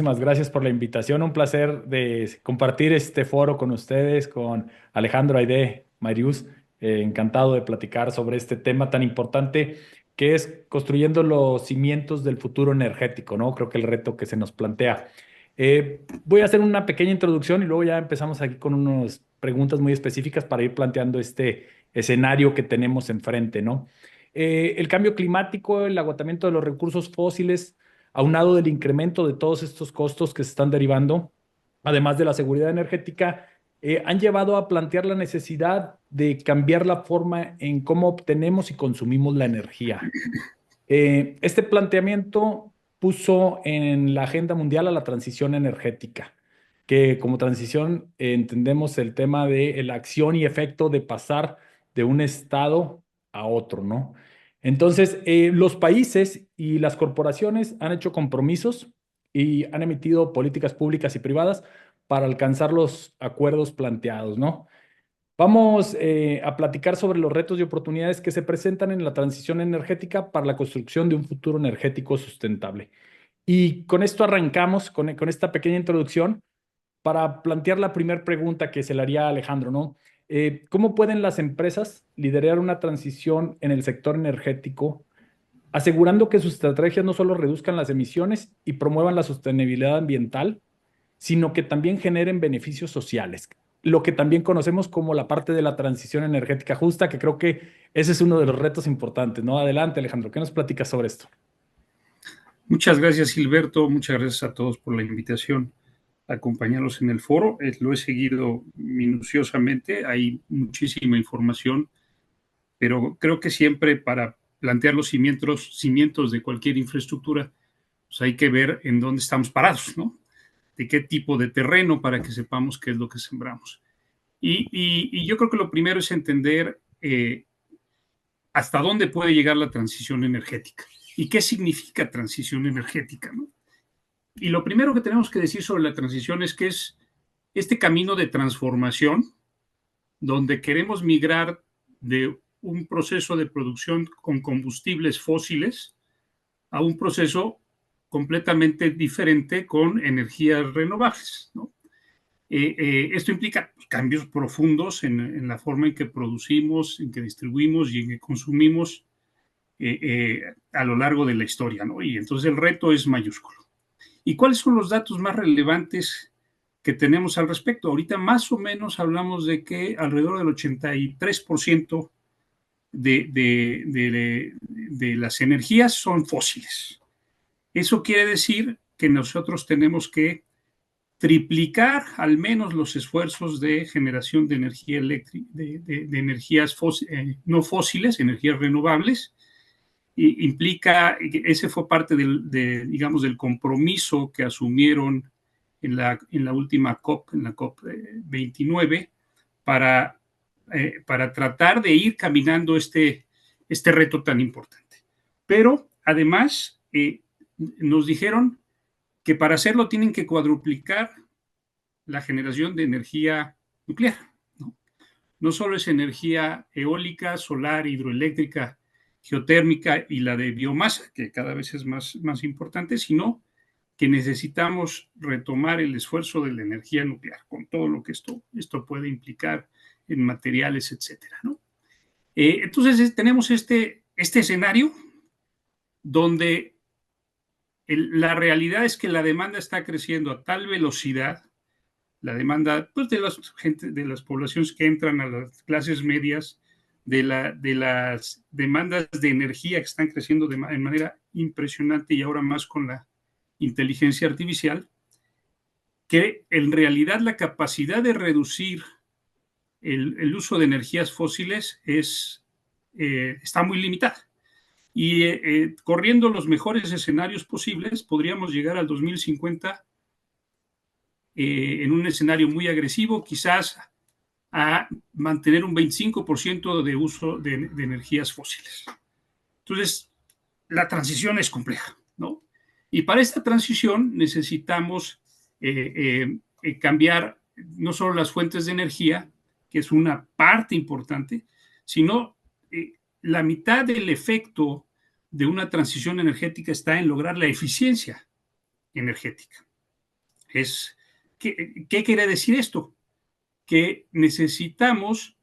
muchísimas gracias por la invitación. Un placer de compartir este foro con ustedes, con Alejandro Aide, Marius. Encantado de platicar sobre este tema tan importante que es construyendo los cimientos del futuro energético, ¿no? Creo que el reto que se nos plantea. Voy a hacer una pequeña introducción y luego ya empezamos aquí con unas preguntas muy específicas para ir planteando este escenario que tenemos enfrente, ¿no? El cambio climático, el agotamiento de los recursos fósiles, aunado del incremento de todos estos costos que se están derivando, además de la seguridad energética, han llevado a plantear la necesidad de cambiar la forma en cómo obtenemos y consumimos la energía. Este planteamiento puso en la agenda mundial a la transición energética, que como transición entendemos el tema de la acción y efecto de pasar de un estado a otro, ¿no? Entonces, los países y las corporaciones han hecho compromisos y han emitido políticas públicas y privadas para alcanzar los acuerdos planteados, ¿no? Vamos a platicar sobre los retos y oportunidades que se presentan en la transición energética para la construcción de un futuro energético sustentable. Y con esto arrancamos, con esta pequeña introducción, para plantear la primera pregunta que se le haría a Alejandro, ¿no? ¿Cómo pueden las empresas liderar una transición en el sector energético, asegurando que sus estrategias no solo reduzcan las emisiones y promuevan la sostenibilidad ambiental, sino que también generen beneficios sociales? Lo que también conocemos como la parte de la transición energética justa, que creo que ese es uno de los retos importantes, ¿no? Adelante, Alejandro, ¿qué nos platicas sobre esto? Muchas gracias, Gilberto. Muchas gracias a todos por la invitación a acompañarnos en el foro. Lo he seguido minuciosamente. Hay muchísima información, pero creo que siempre para plantear los cimientos de cualquier infraestructura, pues hay que ver en dónde estamos parados, ¿no? De qué tipo de terreno para que sepamos qué es lo que sembramos. Y yo creo que lo primero es entender hasta dónde puede llegar la transición energética y qué significa transición energética, ¿no? Y lo primero que tenemos que decir sobre la transición es que es este camino de transformación donde queremos migrar de un proceso de producción con combustibles fósiles a un proceso completamente diferente con energías renovables, ¿no? Esto implica cambios profundos en la forma en que producimos, en que distribuimos y en que consumimos a lo largo de la historia, ¿no? Y entonces el reto es mayúsculo. ¿Y cuáles son los datos más relevantes que tenemos al respecto? Ahorita más o menos hablamos de que alrededor del 83% de las energías son fósiles. Eso quiere decir que nosotros tenemos que triplicar al menos los esfuerzos de generación de energía eléctrica, de energías no fósiles, energías renovables. Y implica, ese fue parte digamos, del compromiso que asumieron en la última COP, en la COP 29, para tratar de ir caminando este reto tan importante. Pero además nos dijeron que para hacerlo tienen que cuadruplicar la generación de energía nuclear, ¿no? No solo es energía eólica, solar, hidroeléctrica, geotérmica y la de biomasa, que cada vez es más importante, sino que necesitamos retomar el esfuerzo de la energía nuclear, con todo lo que esto puede implicar en materiales, etcétera, ¿no? Entonces tenemos este escenario donde la realidad es que la demanda está creciendo a tal velocidad, la demanda pues, de las poblaciones que entran a las clases medias, de las demandas de energía que están creciendo en manera impresionante y ahora más con la inteligencia artificial, que en realidad la capacidad de reducir el uso de energías fósiles está muy limitada. Y corriendo los mejores escenarios posibles, podríamos llegar al 2050 en un escenario muy agresivo, quizás a mantener un 25% de uso de energías fósiles. Entonces, la transición es compleja, ¿no? Y para esta transición necesitamos cambiar no solo las fuentes de energía, que es una parte importante, sino la mitad del efecto de una transición energética está en lograr la eficiencia energética. ¿Qué quiere decir esto? Que necesitamos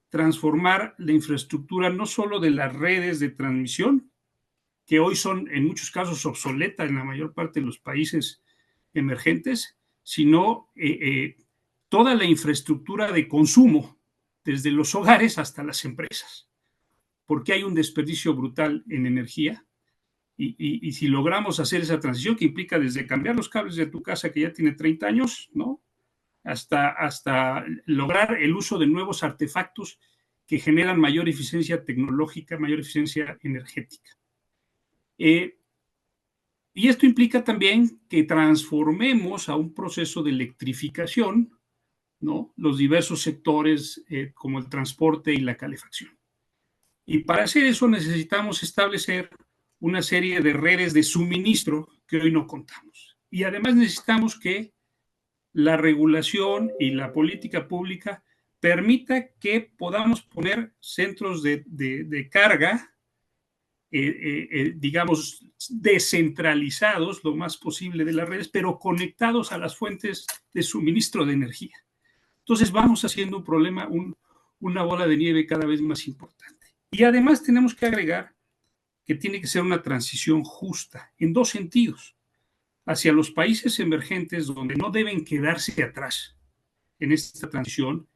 transformar la infraestructura no solo de las redes de transmisión, que hoy son en muchos casos obsoletas en la mayor parte de los países emergentes, sino toda la infraestructura de consumo, desde los hogares hasta las empresas, porque hay un desperdicio brutal en energía. Y si logramos hacer esa transición, que implica desde cambiar los cables de tu casa que ya tiene 30 años, ¿no? Hasta lograr el uso de nuevos artefactos que generan mayor eficiencia tecnológica, mayor eficiencia energética. Y esto implica también que transformemos a un proceso de electrificación, ¿no?, los diversos sectores como el transporte y la calefacción. Y para hacer eso necesitamos establecer una serie de redes de suministro que hoy no contamos. Y además necesitamos que la regulación y la política pública permita que podamos poner centros de carga, digamos, descentralizados lo más posible de las redes, pero conectados a las fuentes de suministro de energía. Entonces vamos haciendo un problema, una bola de nieve cada vez más importante. Y además tenemos que agregar que tiene que ser una transición justa en dos sentidos: hacia los países emergentes, donde no deben quedarse atrás en esta transición,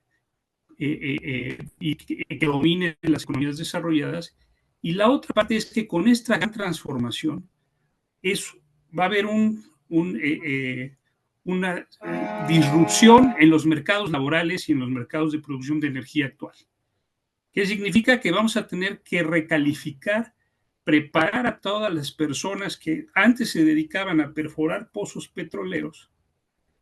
y que dominen las economías desarrolladas. Y la otra parte es que con esta gran transformación va a haber una disrupción en los mercados laborales y en los mercados de producción de energía actual. ¿Qué significa? Que vamos a tener que recalificar, preparar a todas las personas que antes se dedicaban a perforar pozos petroleros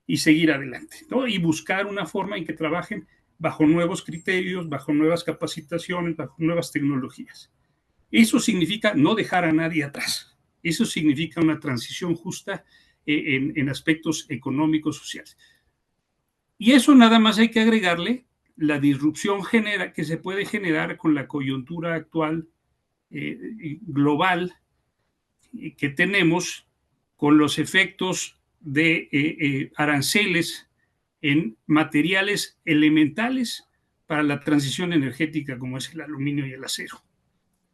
y seguir adelante, ¿no? Y buscar una forma en que trabajen bajo nuevos criterios, bajo nuevas capacitaciones, bajo nuevas tecnologías. Eso significa no dejar a nadie atrás. Eso significa una transición justa en aspectos económicos, sociales. Y eso nada más hay que agregarle la disrupción que se puede generar con la coyuntura actual global que tenemos, con los efectos de aranceles en materiales elementales para la transición energética, como es el aluminio y el acero.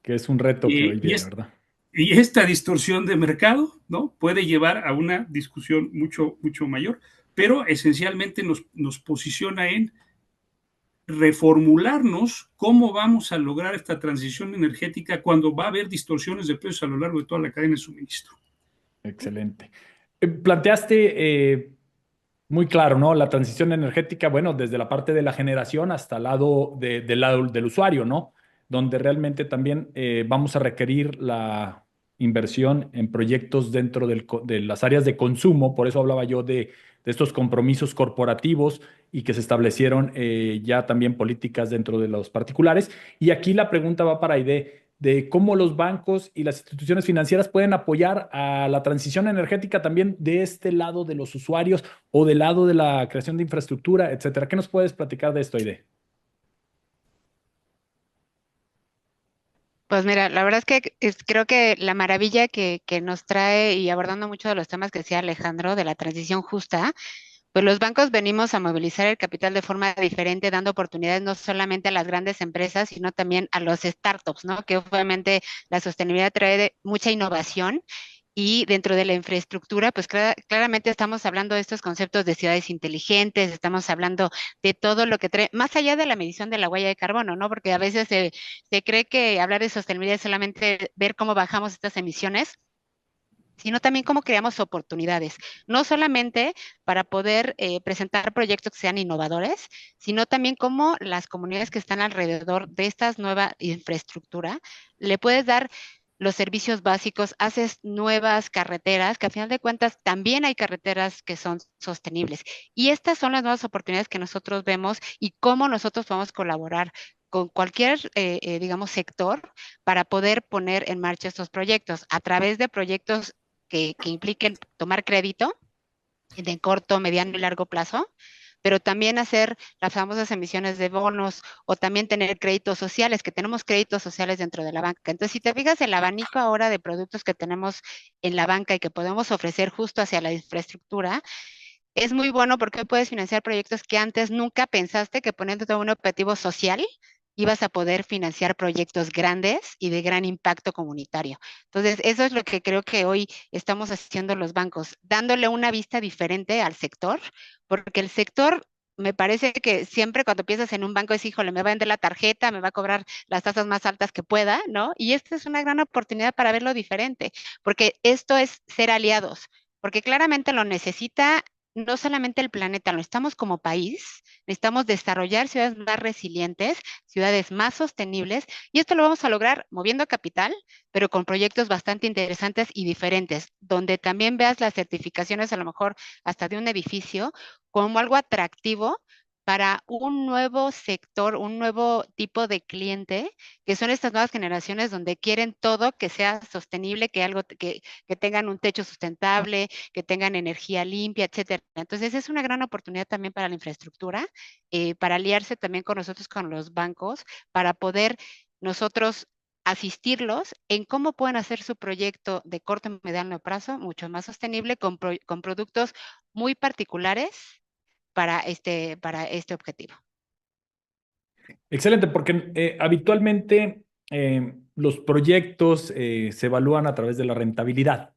Que es un reto que hoy Y, viene, ¿verdad? y esta distorsión de mercado, ¿no?, puede llevar a una discusión mucho, mucho mayor, pero esencialmente nos posiciona en reformularnos cómo vamos a lograr esta transición energética cuando va a haber distorsiones de precios a lo largo de toda la cadena de suministro. Excelente. Planteaste muy claro, ¿no? La transición energética, bueno, desde la parte de la generación hasta el lado, del lado del usuario, ¿no? Donde realmente también vamos a requerir la inversión en proyectos dentro de las áreas de consumo. Por eso hablaba yo de estos compromisos corporativos y que se establecieron ya también políticas dentro de los particulares. Y aquí la pregunta va para Aide, de cómo los bancos y las instituciones financieras pueden apoyar a la transición energética también de este lado de los usuarios o del lado de la creación de infraestructura, etcétera. ¿Qué nos puedes platicar de esto, Aide? Pues mira, la verdad es que creo que la maravilla que nos trae y abordando mucho de los temas que decía Alejandro de la transición justa, pues los bancos venimos a movilizar el capital de forma diferente, dando oportunidades no solamente a las grandes empresas, sino también a los startups, ¿no? Que obviamente la sostenibilidad trae mucha innovación y dentro de la infraestructura, pues claramente estamos hablando de estos conceptos de ciudades inteligentes, estamos hablando de todo lo que trae, más allá de la medición de la huella de carbono, ¿no? Porque a veces se cree que hablar de sostenibilidad es solamente ver cómo bajamos estas emisiones, sino también cómo creamos oportunidades, no solamente para poder presentar proyectos que sean innovadores, sino también cómo las comunidades que están alrededor de esta nueva infraestructura le puedes dar los servicios básicos, haces nuevas carreteras, que a final de cuentas también hay carreteras que son sostenibles. Y estas son las nuevas oportunidades que nosotros vemos y cómo nosotros podemos colaborar con cualquier, digamos, sector para poder poner en marcha estos proyectos a través de proyectos que impliquen tomar crédito de corto, mediano y largo plazo, pero también hacer las famosas emisiones de bonos o también tener créditos sociales, que tenemos créditos sociales dentro de la banca. Entonces, si te fijas el abanico ahora de productos que tenemos en la banca y que podemos ofrecer justo hacia la infraestructura, es muy bueno porque hoy puedes financiar proyectos que antes nunca pensaste que poniéndote un objetivo social ibas a poder financiar proyectos grandes y de gran impacto comunitario. Entonces, eso es lo que creo que hoy estamos haciendo los bancos, dándole una vista diferente al sector, porque el sector me parece que siempre cuando piensas en un banco es, híjole, me va a vender la tarjeta, me va a cobrar las tasas más altas que pueda, ¿no? Y esta es una gran oportunidad para verlo diferente, porque esto es ser aliados, porque claramente lo necesita no solamente el planeta, lo necesitamos como país, necesitamos desarrollar ciudades más resilientes, ciudades más sostenibles, y esto lo vamos a lograr moviendo capital, pero con proyectos bastante interesantes y diferentes, donde también veas las certificaciones a lo mejor hasta de un edificio como algo atractivo para un nuevo sector, un nuevo tipo de cliente, que son estas nuevas generaciones donde quieren todo que sea sostenible, que tengan un techo sustentable, que tengan energía limpia, etcétera. Entonces, es una gran oportunidad también para la infraestructura, para aliarse también con nosotros, con los bancos, para poder nosotros asistirlos en cómo pueden hacer su proyecto de corto y mediano plazo mucho más sostenible con productos muy particulares para este objetivo. Excelente, porque habitualmente los proyectos se evalúan a través de la rentabilidad.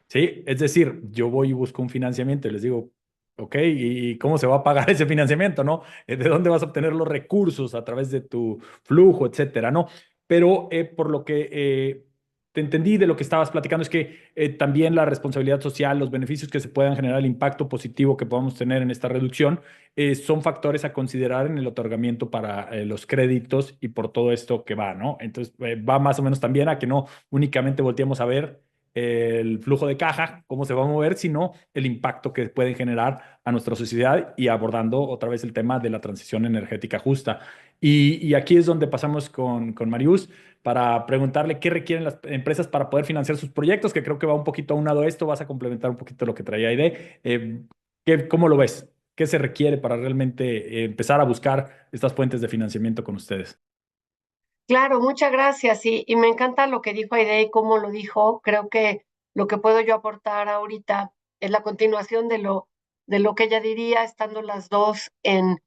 Sí, es decir, yo voy y busco un financiamiento y les digo, ok, ¿y cómo se va a pagar ese financiamiento, no? ¿De dónde vas a obtener los recursos a través de tu flujo, etcétera, no? Pero por lo que te entendí de lo que estabas platicando es que también la responsabilidad social, los beneficios que se puedan generar, el impacto positivo que podamos tener en esta reducción, son factores a considerar en el otorgamiento para los créditos y por todo esto que va, ¿no? Entonces, va más o menos también a que no únicamente volteemos a ver el flujo de caja, cómo se va a mover, sino el impacto que pueden generar a nuestra sociedad y abordando otra vez el tema de la transición energética justa. Y aquí es donde pasamos con Marius para preguntarle qué requieren las empresas para poder financiar sus proyectos, que creo que va un poquito aunado a esto, vas a complementar un poquito lo que traía Aide. ¿Cómo lo ves? ¿Qué se requiere para realmente empezar a buscar estas fuentes de financiamiento con ustedes? Claro, muchas gracias. Y me encanta lo que dijo Aide y cómo lo dijo. Creo que lo que puedo yo aportar ahorita es la continuación de lo que ella diría, estando las dos en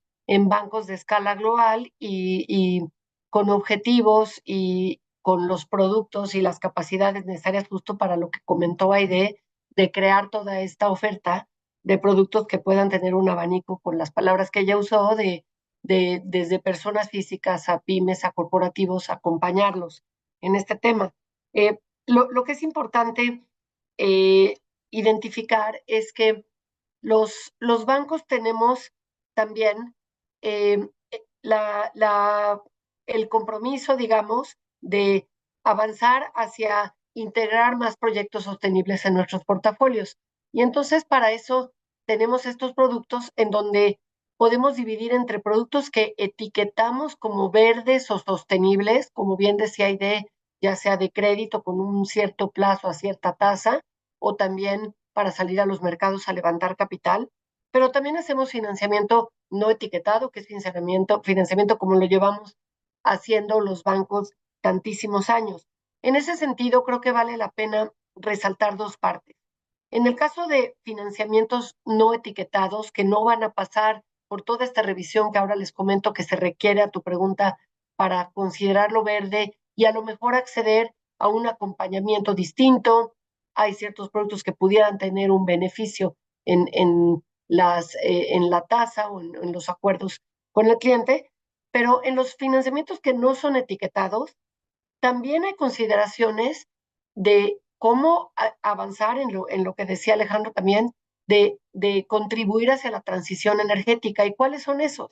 bancos de escala global y con objetivos y con los productos y las capacidades necesarias justo para lo que comentó Aide, de crear toda esta oferta de productos que puedan tener un abanico con las palabras que ella usó desde personas físicas a pymes, a corporativos, acompañarlos en este tema. Lo que es importante eh, identificar es que los bancos tenemos también eh, el compromiso, digamos, de avanzar hacia integrar más proyectos sostenibles en nuestros portafolios. Y entonces para eso tenemos estos productos en donde podemos dividir entre productos que etiquetamos como verdes o sostenibles, como bien decía Aide, ya sea de crédito con un cierto plazo a cierta tasa, o también para salir a los mercados a levantar capital, pero también hacemos financiamiento no etiquetado, que es financiamiento como lo llevamos haciendo los bancos tantísimos años. En ese sentido, creo que vale la pena resaltar dos partes. En el caso de financiamientos no etiquetados, que no van a pasar por toda esta revisión que ahora les comento que se requiere a tu pregunta para considerarlo verde y a lo mejor acceder a un acompañamiento distinto. Hay ciertos productos que pudieran tener un beneficio en la tasa o en los acuerdos con el cliente, pero en los financiamientos que no son etiquetados, también hay consideraciones de cómo avanzar en lo que decía Alejandro también, de contribuir hacia la transición energética. ¿Y cuáles son esos?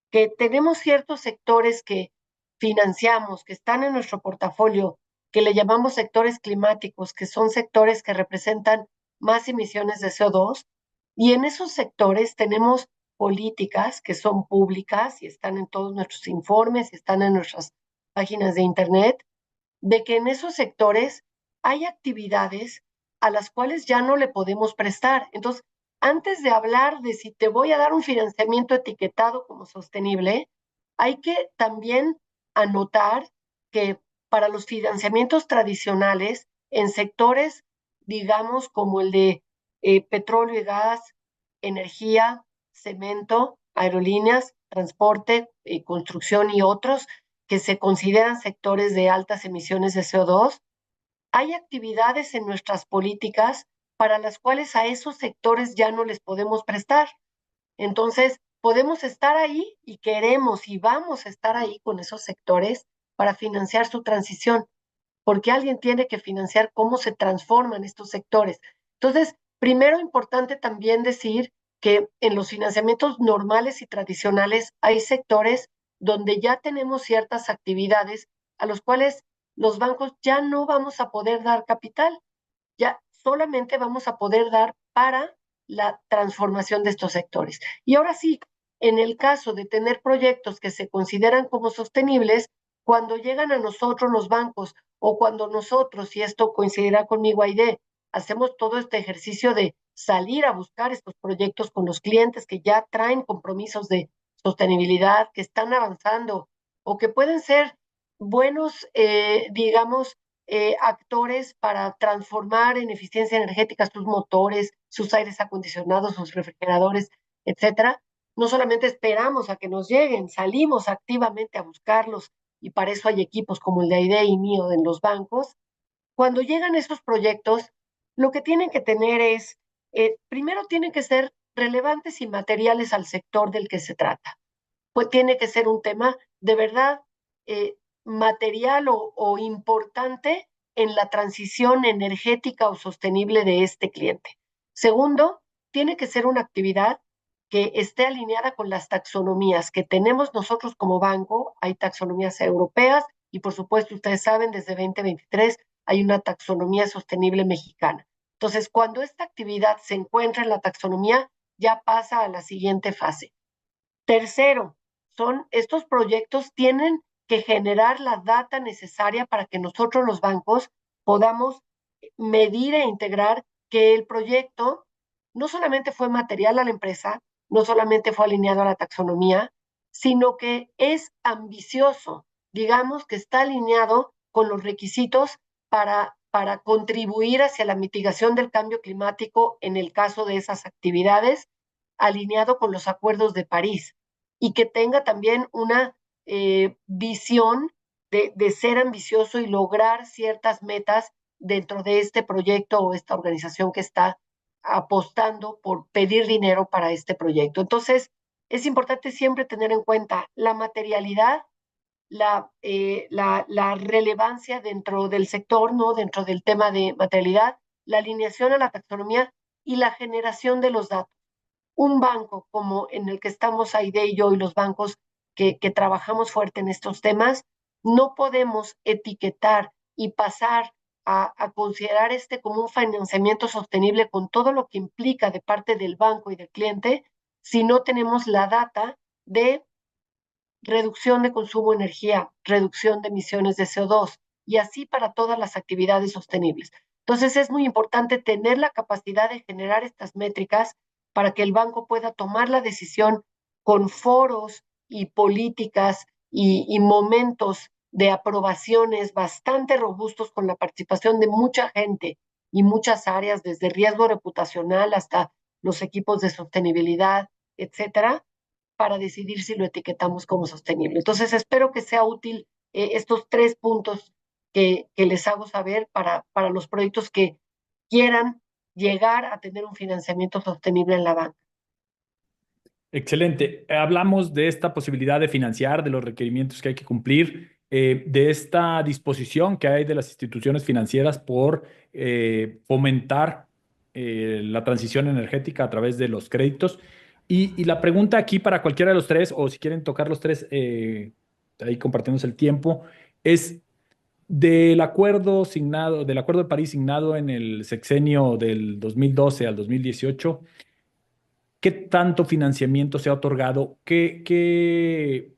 Que tenemos ciertos sectores que financiamos, que están en nuestro portafolio, que le llamamos sectores climáticos, que son sectores que representan más emisiones de CO2, y en esos sectores tenemos políticas que son públicas y están en todos nuestros informes y están en nuestras páginas de internet, de que en esos sectores hay actividades a las cuales ya no le podemos prestar. Entonces, antes de hablar de si te voy a dar un financiamiento etiquetado como sostenible, hay que también anotar que para los financiamientos tradicionales en sectores, digamos, como el de petróleo y gas, energía, cemento, aerolíneas, transporte, construcción y otros que se consideran sectores de altas emisiones de CO2. Hay actividades en nuestras políticas para las cuales a esos sectores ya no les podemos prestar. Entonces, podemos estar ahí y queremos y vamos a estar ahí con esos sectores para financiar su transición, porque alguien tiene que financiar cómo se transforman estos sectores. Entonces, primero importante también decir que en los financiamientos normales y tradicionales hay sectores donde ya tenemos ciertas actividades a los cuales los bancos ya no vamos a poder dar capital, ya solamente vamos a poder dar para la transformación de estos sectores. Y ahora sí, en el caso de tener proyectos que se consideran como sostenibles, cuando llegan a nosotros los bancos o cuando nosotros, y esto coincidirá conmigo, Aide, hacemos todo este ejercicio de salir a buscar estos proyectos con los clientes que ya traen compromisos de sostenibilidad, que están avanzando o que pueden ser buenos, digamos, actores para transformar en eficiencia energética sus motores, sus aires acondicionados, sus refrigeradores, etcétera. No solamente esperamos a que nos lleguen, salimos activamente a buscarlos y para eso hay equipos como el de AIDE y mío en los bancos. Cuando llegan estos proyectos, lo que tienen que tener es, primero tienen que ser relevantes y materiales al sector del que se trata. Pues tiene que ser un tema de verdad eh, material o importante en la transición energética o sostenible de este cliente. Segundo, tiene que ser una actividad que esté alineada con las taxonomías que tenemos nosotros como banco. Hay taxonomías europeas y por supuesto ustedes saben, desde 2023 hay una taxonomía sostenible mexicana. Entonces, cuando esta actividad se encuentra en la taxonomía, ya pasa a la siguiente fase. Tercero, estos proyectos tienen que generar la data necesaria para que nosotros los bancos podamos medir e integrar que el proyecto no solamente fue material a la empresa, no solamente fue alineado a la taxonomía, sino que es ambicioso, digamos que está alineado con los requisitos para contribuir hacia la mitigación del cambio climático en el caso de esas actividades, alineado con los acuerdos de París y que tenga también una visión de ser ambicioso y lograr ciertas metas dentro de este proyecto o esta organización que está apostando por pedir dinero para este proyecto. Entonces, es importante siempre tener en cuenta la materialidad, la relevancia dentro del sector, ¿no? Dentro del tema de materialidad, la alineación a la taxonomía y la generación de los datos. Un banco como en el que estamos Aide y yo y los bancos que trabajamos fuerte en estos temas, no podemos etiquetar y pasar a considerar este como un financiamiento sostenible con todo lo que implica de parte del banco y del cliente si no tenemos la data de reducción de consumo de energía, reducción de emisiones de CO2 y así para todas las actividades sostenibles. Entonces es muy importante tener la capacidad de generar estas métricas para que el banco pueda tomar la decisión con foros y políticas y momentos de aprobaciones bastante robustos con la participación de mucha gente y muchas áreas, desde riesgo reputacional hasta los equipos de sostenibilidad, etcétera, para decidir si lo etiquetamos como sostenible. Entonces, espero que sea útil estos 3 puntos que les hago saber para los proyectos que quieran llegar a tener un financiamiento sostenible en la banca. Excelente. Hablamos de esta posibilidad de financiar, de los requerimientos que hay que cumplir, de esta disposición que hay de las instituciones financieras por fomentar la transición energética a través de los créditos. Y la pregunta aquí para cualquiera de los tres, o si quieren tocar los tres, ahí compartimos el tiempo, es del acuerdo de París signado en el sexenio del 2012 al 2018. ¿Qué tanto financiamiento se ha otorgado? ¿Qué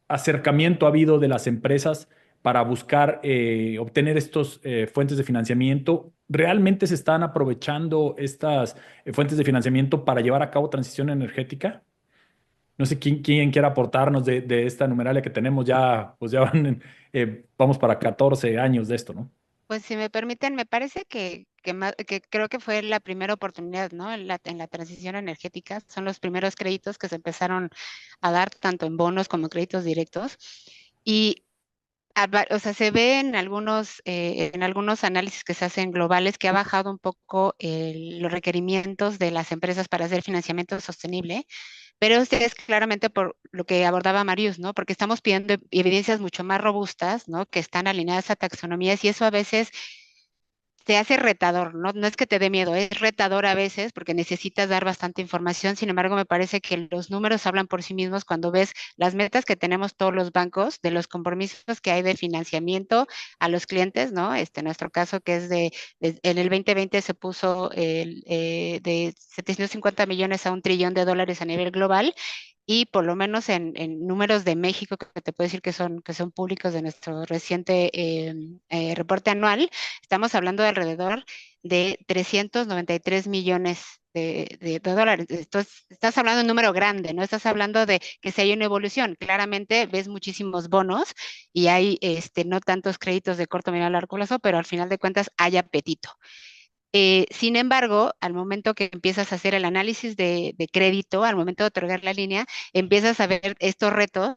acercamiento ha habido de las empresas para buscar obtener estos fuentes de financiamiento? ¿Realmente se están aprovechando estas fuentes de financiamiento para llevar a cabo transición energética? No sé quién quiera aportarnos de esta numeralia que tenemos ya, pues ya vamos para 14 años de esto, ¿no? Pues si me permiten, me parece que creo que fue la primera oportunidad, ¿no? En la transición energética, son los primeros créditos que se empezaron a dar tanto en bonos como créditos directos. Y o sea, se ve en algunos análisis que se hacen globales que ha bajado un poco los requerimientos de las empresas para hacer financiamiento sostenible, pero este es claramente por lo que abordaba Marius, ¿no? Porque estamos pidiendo evidencias mucho más robustas, ¿no? Que están alineadas a taxonomías y eso a veces te hace retador, ¿no? No es que te dé miedo, es retador a veces porque necesitas dar bastante información. Sin embargo, me parece que los números hablan por sí mismos cuando ves las metas que tenemos todos los bancos, de los compromisos que hay de financiamiento a los clientes, ¿no? En nuestro caso, que es en el 2020 se puso de 750 millones a $1 trillón a nivel global y por lo menos en números de México, que te puedo decir que son públicos de nuestro reciente reporte anual, estamos hablando de alrededor de 393 millones de dólares. Entonces, estás hablando de un número grande, ¿no? Estás hablando de que si hay una evolución. Claramente ves muchísimos bonos y hay no tantos créditos de corto, mediano, largo plazo, pero al final de cuentas hay apetito. Sin embargo, al momento que empiezas a hacer el análisis de crédito, al momento de otorgar la línea, empiezas a ver estos retos,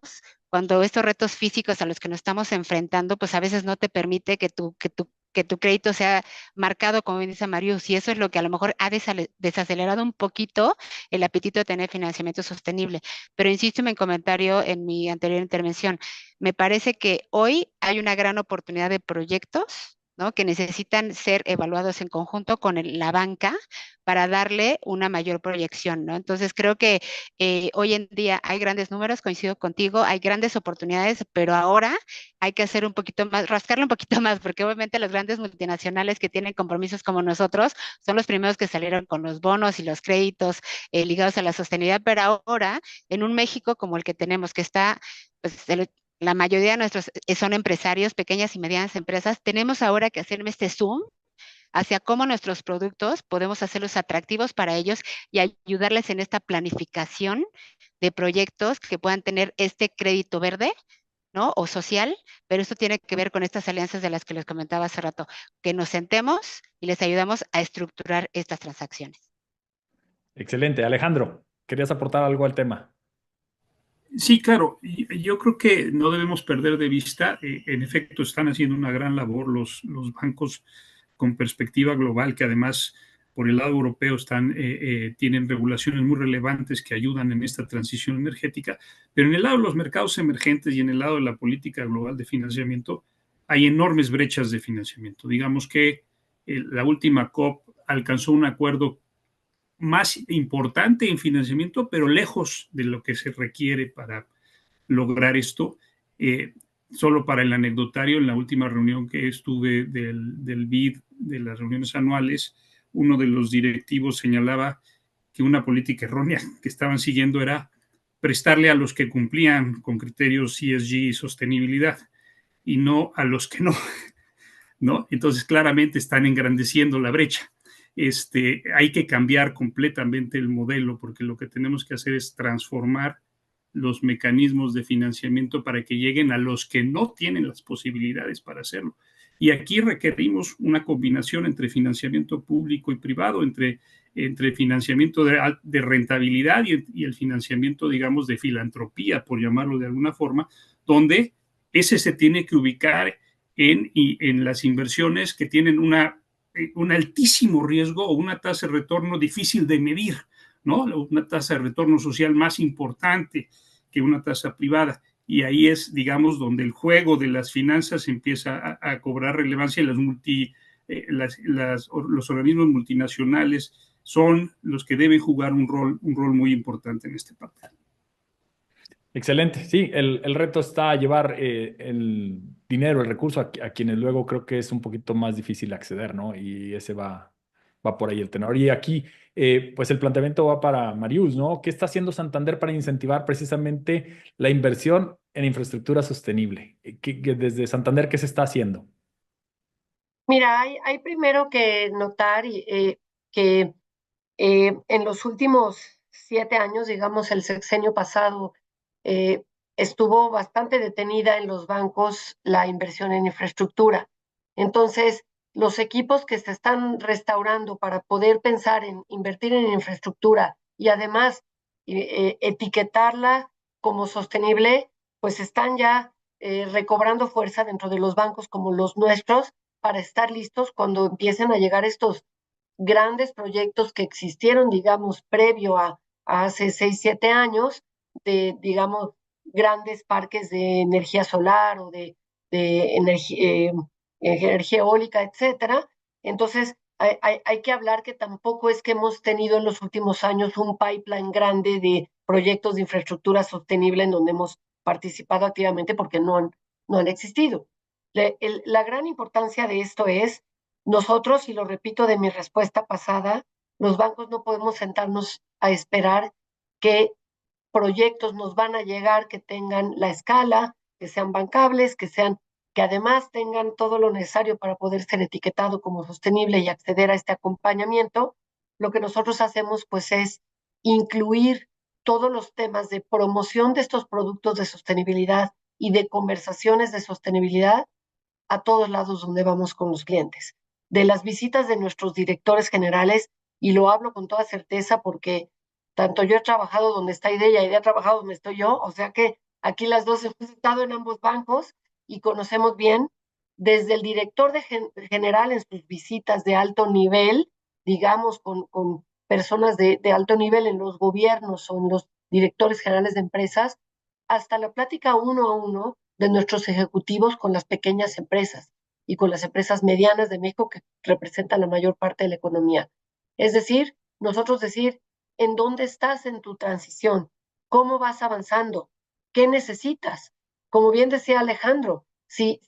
cuando estos retos físicos a los que nos estamos enfrentando, pues a veces no te permite que tu crédito sea marcado, como bien dice Marius, y eso es lo que a lo mejor ha desacelerado un poquito el apetito de tener financiamiento sostenible. Pero insisto en mi comentario en mi anterior intervención, me parece que hoy hay una gran oportunidad de proyectos, ¿no? Que necesitan ser evaluados en conjunto con la banca para darle una mayor proyección, ¿no? Entonces creo que hoy en día hay grandes números, coincido contigo, hay grandes oportunidades, pero ahora hay que hacer un poquito más, rascarle un poquito más, porque obviamente los grandes multinacionales que tienen compromisos como nosotros son los primeros que salieron con los bonos y los créditos ligados a la sostenibilidad, pero ahora en un México como el que tenemos, que está, pues, la mayoría de nuestros son empresarios, pequeñas y medianas empresas. Tenemos ahora que hacer este zoom hacia cómo nuestros productos podemos hacerlos atractivos para ellos y ayudarles en esta planificación de proyectos que puedan tener este crédito verde, ¿no? O social, pero esto tiene que ver con estas alianzas de las que les comentaba hace rato, que nos sentemos y les ayudamos a estructurar estas transacciones. Excelente. Alejandro, ¿querías aportar algo al tema? Sí, claro. Yo creo que no debemos perder de vista, en efecto, están haciendo una gran labor los bancos con perspectiva global, que además por el lado europeo tienen regulaciones muy relevantes que ayudan en esta transición energética, pero en el lado de los mercados emergentes y en el lado de la política global de financiamiento hay enormes brechas de financiamiento. Digamos que la última COP alcanzó un acuerdo más importante en financiamiento, pero lejos de lo que se requiere para lograr esto. Solo para el anecdotario, en la última reunión que estuve del BID, de las reuniones anuales, uno de los directivos señalaba que una política errónea que estaban siguiendo era prestarle a los que cumplían con criterios ESG y sostenibilidad y no a los que no, ¿no? Entonces claramente están engrandeciendo la brecha. Hay que cambiar completamente el modelo porque lo que tenemos que hacer es transformar los mecanismos de financiamiento para que lleguen a los que no tienen las posibilidades para hacerlo. Y aquí requerimos una combinación entre financiamiento público y privado, entre financiamiento de rentabilidad y el financiamiento, digamos, de filantropía, por llamarlo de alguna forma, donde ese se tiene que ubicar en las inversiones que tienen un altísimo riesgo o una tasa de retorno difícil de medir, ¿no? Una tasa de retorno social más importante que una tasa privada. Y ahí es, digamos, donde el juego de las finanzas empieza a cobrar relevancia y los organismos multinacionales son los que deben jugar un rol muy importante en este papel. Excelente. Sí, el reto está llevar el dinero, el recurso a quienes luego creo que es un poquito más difícil acceder, ¿no? Y ese va por ahí el tenor. Y aquí, pues el planteamiento va para Marius, ¿no? ¿Qué está haciendo Santander para incentivar precisamente la inversión en infraestructura sostenible? Desde Santander, ¿qué se está haciendo? Mira, hay primero que notar que en los últimos 7 años, digamos el sexenio pasado, estuvo bastante detenida en los bancos la inversión en infraestructura. Entonces, los equipos que se están restaurando para poder pensar en invertir en infraestructura y además etiquetarla como sostenible, pues están ya recobrando fuerza dentro de los bancos como los nuestros para estar listos cuando empiecen a llegar estos grandes proyectos que existieron, digamos, previo a hace 6, 7 años, de, digamos, grandes parques de energía solar o de energía eólica, etcétera. Entonces, hay que hablar que tampoco es que hemos tenido en los últimos años un pipeline grande de proyectos de infraestructura sostenible en donde hemos participado activamente porque no han existido. La gran importancia de esto es nosotros, y lo repito de mi respuesta pasada, los bancos no podemos sentarnos a esperar que proyectos nos van a llegar que tengan la escala, que sean bancables, que además tengan todo lo necesario para poder ser etiquetado como sostenible y acceder a este acompañamiento. Lo que nosotros hacemos pues es incluir todos los temas de promoción de estos productos de sostenibilidad y de conversaciones de sostenibilidad a todos lados donde vamos con los clientes. De las visitas de nuestros directores generales, y lo hablo con toda certeza porque tanto yo he trabajado donde está Idea y Idea ha trabajado donde estoy yo, o sea que aquí las dos hemos estado en ambos bancos y conocemos bien, desde el director general en sus visitas de alto nivel, digamos, con personas de alto nivel en los gobiernos o en los directores generales de empresas, hasta la plática uno a uno de nuestros ejecutivos con las pequeñas empresas y con las empresas medianas de México que representan la mayor parte de la economía. Es decir, nosotros decir, ¿en dónde estás en tu transición? ¿Cómo vas avanzando? ¿Qué necesitas? Como bien decía Alejandro, si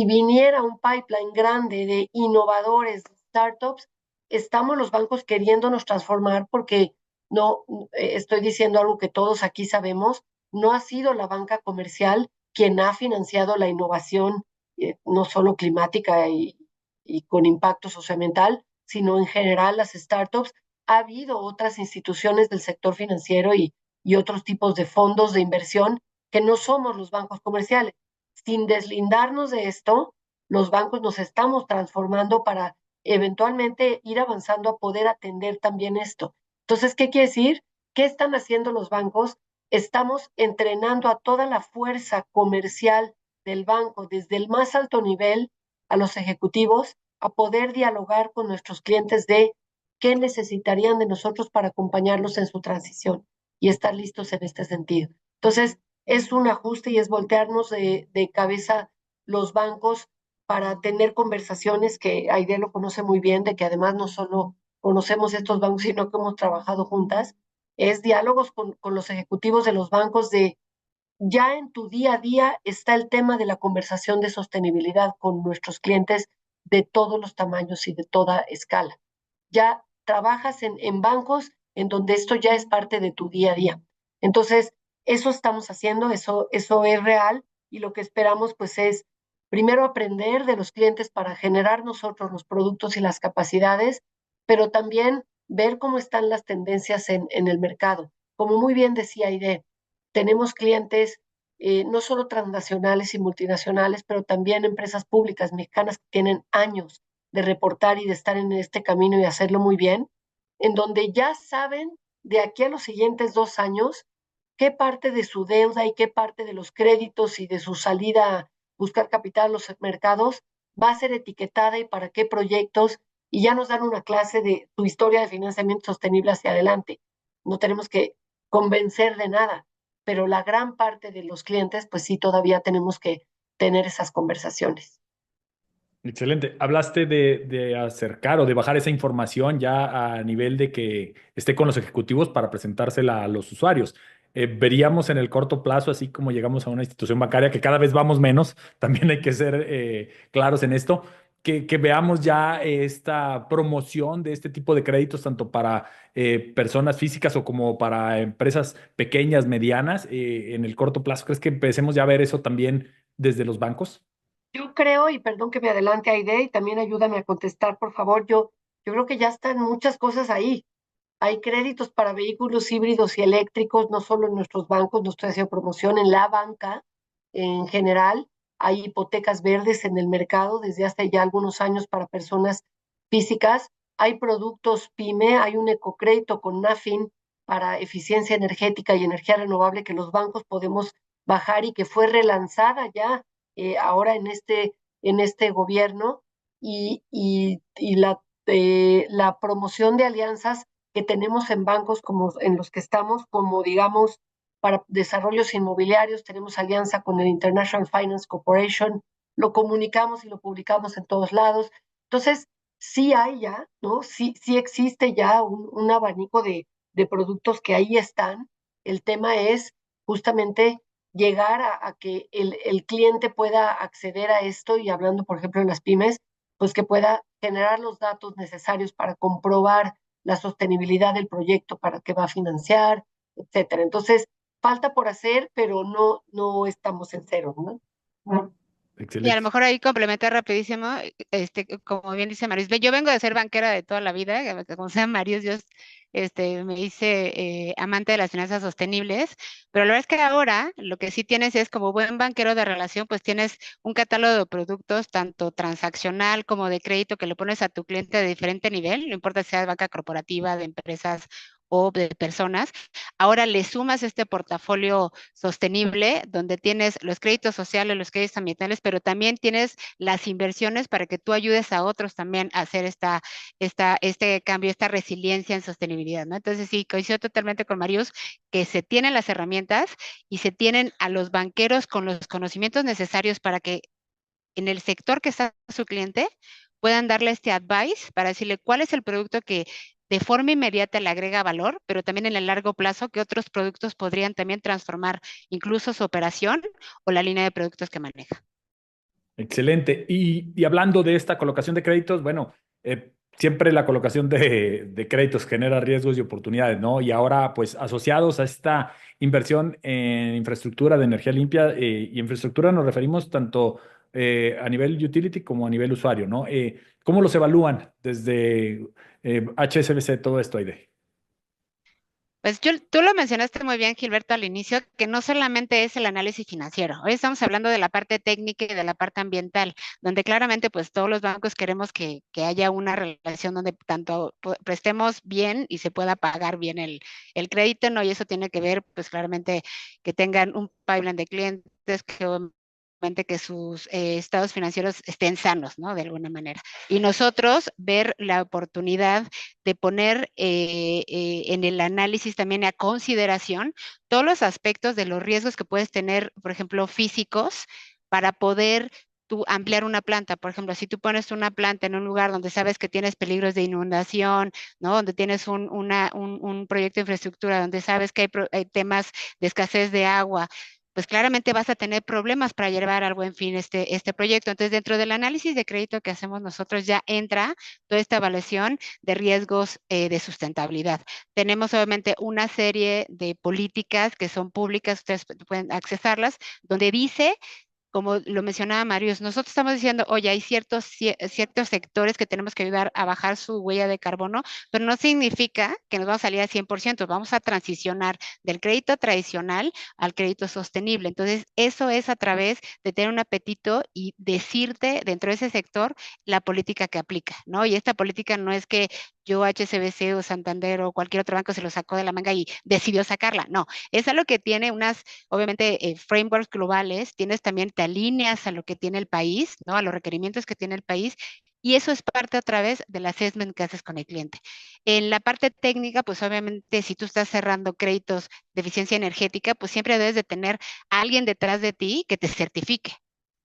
viniera un pipeline grande de innovadores, de startups, estamos los bancos queriéndonos transformar porque no estoy diciendo algo que todos aquí sabemos, no ha sido la banca comercial quien ha financiado la innovación, no solo climática y con impacto socioambiental, sino en general las startups. Ha habido otras instituciones del sector financiero y otros tipos de fondos de inversión que no somos los bancos comerciales. Sin deslindarnos de esto, los bancos nos estamos transformando para eventualmente ir avanzando a poder atender también esto. Entonces, ¿qué quiere decir? ¿Qué están haciendo los bancos? Estamos entrenando a toda la fuerza comercial del banco, desde el más alto nivel a los ejecutivos, a poder dialogar con nuestros clientes de qué necesitarían de nosotros para acompañarlos en su transición y estar listos en este sentido. Entonces, es un ajuste y es voltearnos de cabeza los bancos para tener conversaciones que Aide lo conoce muy bien, de que además no solo conocemos estos bancos, sino que hemos trabajado juntas, es diálogos con los ejecutivos de los bancos de ya en tu día a día está el tema de la conversación de sostenibilidad con nuestros clientes de todos los tamaños y de toda escala. Ya trabajas en bancos en donde esto ya es parte de tu día a día. Entonces, eso estamos haciendo, eso es real y lo que esperamos pues es primero aprender de los clientes para generar nosotros los productos y las capacidades, pero también ver cómo están las tendencias en el mercado. Como muy bien decía Aide, tenemos clientes no solo transnacionales y multinacionales, pero también empresas públicas mexicanas que tienen años de reportar y de estar en este camino y hacerlo muy bien, en donde ya saben de aquí a los siguientes 2 años qué parte de su deuda y qué parte de los créditos y de su salida a buscar capital a los mercados va a ser etiquetada y para qué proyectos, y ya nos dan una clase de su historia de financiamiento sostenible hacia adelante. No tenemos que convencer de nada, pero la gran parte de los clientes, pues sí, todavía tenemos que tener esas conversaciones. Excelente. Hablaste de acercar o de bajar esa información ya a nivel de que esté con los ejecutivos para presentársela a los usuarios. Veríamos en el corto plazo, así como llegamos a una institución bancaria, que cada vez vamos menos, también hay que ser claros en esto, que veamos ya esta promoción de este tipo de créditos, tanto para personas físicas o como para empresas pequeñas, medianas, en el corto plazo. ¿Crees que empecemos ya a ver eso también desde los bancos? Yo creo, y perdón que me adelante Aide, y también ayúdame a contestar, por favor, yo creo que ya están muchas cosas ahí. Hay créditos para vehículos híbridos y eléctricos, no solo en nuestros bancos, no estoy haciendo promoción, en la banca en general. hay hipotecas verdes en el mercado desde hace ya algunos años para personas físicas, hay productos PYME, hay un ecocrédito con NAFIN para eficiencia energética y energía renovable que los bancos podemos bajar y que fue relanzada ya ahora en este gobierno y la promoción de alianzas que tenemos en bancos como en los que estamos, como digamos para desarrollos inmobiliarios, tenemos alianza con el International Finance Corporation, lo comunicamos y lo publicamos en todos lados. Entonces, sí hay ya, ¿no? Sí existe ya un abanico de productos que ahí están. El tema es justamente llegar a que el cliente pueda acceder a esto y hablando, por ejemplo, en las pymes, pues que pueda generar los datos necesarios para comprobar la sostenibilidad del proyecto para que va a financiar, etcétera. Entonces, falta por hacer, pero no estamos en cero, ¿no? Y a lo Excelente. mejor ahí complementa rapidísimo, como bien dice Marius, yo vengo de ser banquera de toda la vida, como sea Marius, yo me hice amante de las finanzas sostenibles, pero la verdad es que ahora lo que sí tienes es como buen banquero de relación, pues tienes un catálogo de productos, tanto transaccional como de crédito, que lo pones a tu cliente de diferente nivel, no importa si sea de banca corporativa, de empresas o de personas. Ahora le sumas este portafolio sostenible, donde tienes los créditos sociales, los créditos ambientales, pero también tienes las inversiones para que tú ayudes a otros también a hacer este cambio, esta resiliencia en sostenibilidad, ¿no? Entonces, sí, coincido totalmente con Marius, que se tienen las herramientas y se tienen a los banqueros con los conocimientos necesarios para que en el sector que está su cliente puedan darle este advice para decirle cuál es el producto que de forma inmediata le agrega valor, pero también en el largo plazo que otros productos podrían también transformar incluso su operación o la línea de productos que maneja. Excelente. Y hablando de esta colocación de créditos, bueno, siempre la colocación de créditos genera riesgos y oportunidades, ¿no? Y ahora, pues, asociados a esta inversión en infraestructura de energía limpia, y infraestructura nos referimos tanto a nivel utility como a nivel usuario, ¿no? ¿Cómo los evalúan desde HSBC todo esto, Aide? Pues tú lo mencionaste muy bien, Gilberto, al inicio, que no solamente es el análisis financiero. Hoy estamos hablando de la parte técnica y de la parte ambiental, donde claramente pues todos los bancos queremos que haya una relación donde tanto prestemos bien y se pueda pagar bien el crédito, ¿no? Y eso tiene que ver pues claramente que tengan un pipeline de clientes que sus estados financieros estén sanos, ¿no? De alguna manera. Y nosotros ver la oportunidad de poner en el análisis también a consideración todos los aspectos de los riesgos que puedes tener, por ejemplo, físicos, para poder tú ampliar una planta. Por ejemplo, si tú pones una planta en un lugar donde sabes que tienes peligros de inundación, ¿no? Donde tienes un proyecto de infraestructura, donde sabes que hay temas de escasez de agua, pues claramente vas a tener problemas para llevar al buen fin este proyecto. Entonces, dentro del análisis de crédito que hacemos nosotros ya entra toda esta evaluación de riesgos de sustentabilidad. Tenemos obviamente una serie de políticas que son públicas, ustedes pueden accesarlas, donde dice como lo mencionaba Marius, nosotros estamos diciendo, oye, hay ciertos sectores que tenemos que ayudar a bajar su huella de carbono, pero no significa que nos vamos a salir al 100%, vamos a transicionar del crédito tradicional al crédito sostenible. Entonces, eso es a través de tener un apetito y decirte dentro de ese sector la política que aplica, ¿no? Y esta política no es que yo, HSBC o Santander o cualquier otro banco se lo sacó de la manga y decidió sacarla, no, es algo que tiene unas, obviamente, frameworks globales, tienes también, te alineas a lo que tiene el país, ¿no? A los requerimientos que tiene el país, y eso es parte a través del assessment que haces con el cliente. En la parte técnica, pues obviamente si tú estás cerrando créditos de eficiencia energética, pues siempre debes de tener a alguien detrás de ti que te certifique,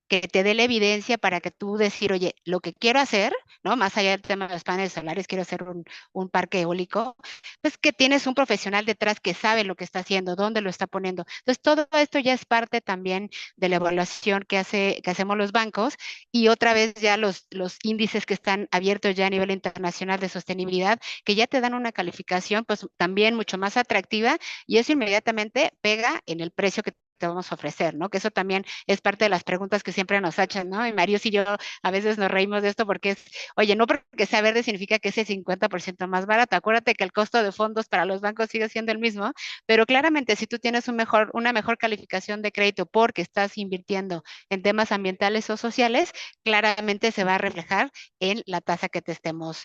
que te dé la evidencia para que tú decir, oye, lo que quiero hacer, ¿no? Más allá del tema de los paneles solares, quiero hacer un parque eólico, pues que tienes un profesional detrás que sabe lo que está haciendo, dónde lo está poniendo. Entonces, todo esto ya es parte también de la evaluación que hacemos los bancos, y otra vez ya los índices que están abiertos ya a nivel internacional de sostenibilidad, que ya te dan una calificación pues también mucho más atractiva, y eso inmediatamente pega en el precio que te vamos a ofrecer, ¿no? Que eso también es parte de las preguntas que siempre nos hacen, ¿no? Y Marius y yo a veces nos reímos de esto porque es, oye, no porque sea verde significa que es el 50% más barato. Acuérdate que el costo de fondos para los bancos sigue siendo el mismo, pero claramente si tú tienes una mejor calificación de crédito porque estás invirtiendo en temas ambientales o sociales, claramente se va a reflejar en la tasa que te estemos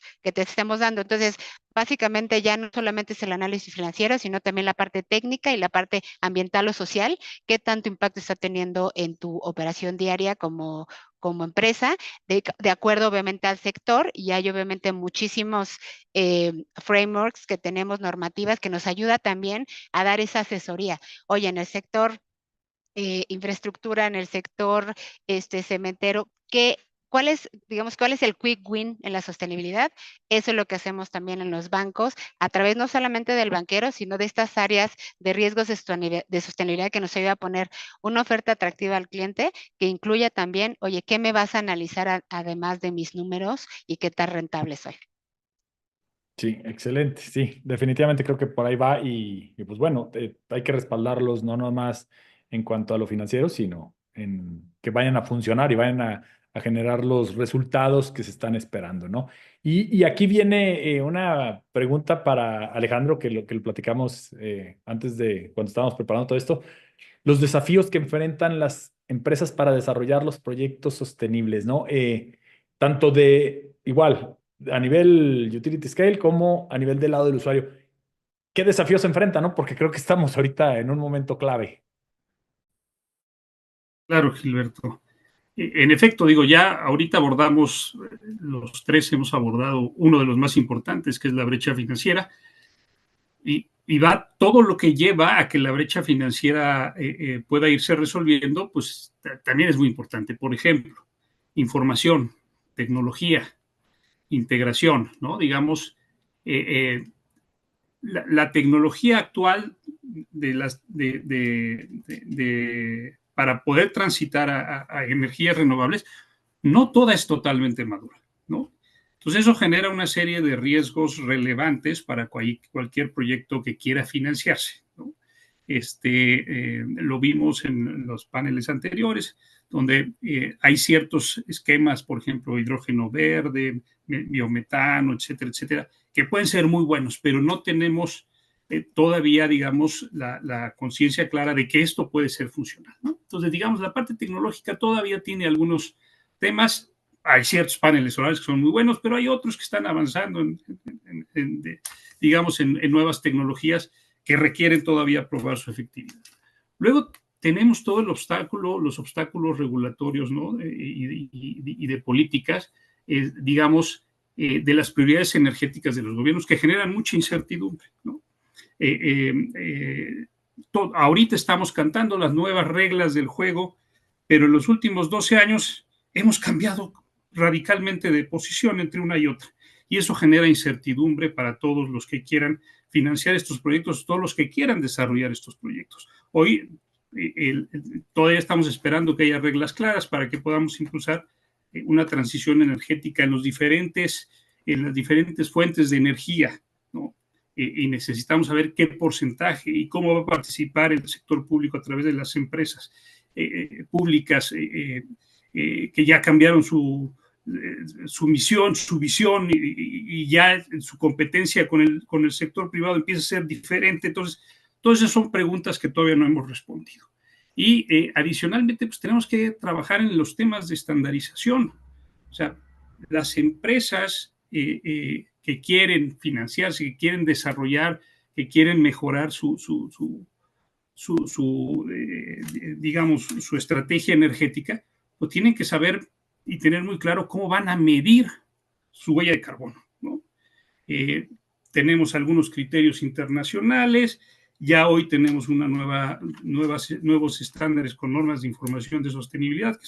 dando. Entonces, básicamente ya no solamente es el análisis financiero, sino también la parte técnica y la parte ambiental o social, qué tanto impacto está teniendo en tu operación diaria como empresa, de acuerdo obviamente al sector, y hay obviamente muchísimos frameworks que tenemos, normativas, que nos ayuda también a dar esa asesoría. Oye, en el sector infraestructura, en el sector cementero, cuál es el quick win en la sostenibilidad? Eso es lo que hacemos también en los bancos, a través no solamente del banquero, sino de estas áreas de riesgos de sostenibilidad que nos ayuda a poner una oferta atractiva al cliente, que incluya también, oye, ¿qué me vas a analizar además de mis números y qué tan rentable soy? Sí, excelente. Sí, definitivamente creo que por ahí va y pues bueno, hay que respaldarlos no nomás en cuanto a lo financiero, sino en que vayan a funcionar y vayan a generar los resultados que se están esperando, ¿no? Y aquí viene una pregunta para Alejandro, que lo platicamos antes de cuando estábamos preparando todo esto. Los desafíos que enfrentan las empresas para desarrollar los proyectos sostenibles, ¿no? Tanto de igual a nivel utility scale como a nivel del lado del usuario. ¿Qué desafíos se enfrentan, no? Porque creo que estamos ahorita en un momento clave. Claro, Gilberto. En efecto, digo, ya ahorita abordamos, los tres hemos abordado uno de los más importantes, que es la brecha financiera, y va todo lo que lleva a que la brecha financiera pueda irse resolviendo, pues también es muy importante. Por ejemplo, información, tecnología, integración, ¿no? Digamos, la tecnología actual para poder transitar a energías renovables, no toda es totalmente madura, ¿no? Entonces eso genera una serie de riesgos relevantes para cualquier proyecto que quiera financiarse, ¿no? Lo vimos en los paneles anteriores, donde hay ciertos esquemas, por ejemplo, hidrógeno verde, biometano, etcétera, etcétera, que pueden ser muy buenos, pero no tenemos todavía, digamos, la conciencia clara de que esto puede ser funcional, ¿no? Entonces, digamos, la parte tecnológica todavía tiene algunos temas. Hay ciertos paneles solares que son muy buenos, pero hay otros que están avanzando digamos, en nuevas tecnologías que requieren todavía probar su efectividad. Luego tenemos todo el obstáculo, los obstáculos regulatorios, ¿no? y de políticas, digamos, de las prioridades energéticas de los gobiernos, que generan mucha incertidumbre, ¿no? Ahorita estamos cantando las nuevas reglas del juego, pero en los últimos 12 años hemos cambiado radicalmente de posición entre una y otra. Y eso genera incertidumbre para todos los que quieran financiar estos proyectos, todos los que quieran desarrollar estos proyectos. Hoy todavía estamos esperando que haya reglas claras para que podamos impulsar una transición energética en las diferentes fuentes de energía, ¿no? Y necesitamos saber qué porcentaje y cómo va a participar el sector público a través de las empresas públicas que ya cambiaron su misión, su visión y ya su competencia con el sector privado empieza a ser diferente. Entonces, todas esas son preguntas que todavía no hemos respondido. Y adicionalmente, pues tenemos que trabajar en los temas de estandarización. O sea, las empresas que quieren financiarse, que quieren desarrollar, que quieren mejorar digamos, su estrategia energética, pues tienen que saber y tener muy claro cómo van a medir su huella de carbono, ¿no? Tenemos algunos criterios internacionales, ya hoy tenemos nuevos estándares con normas de información de sostenibilidad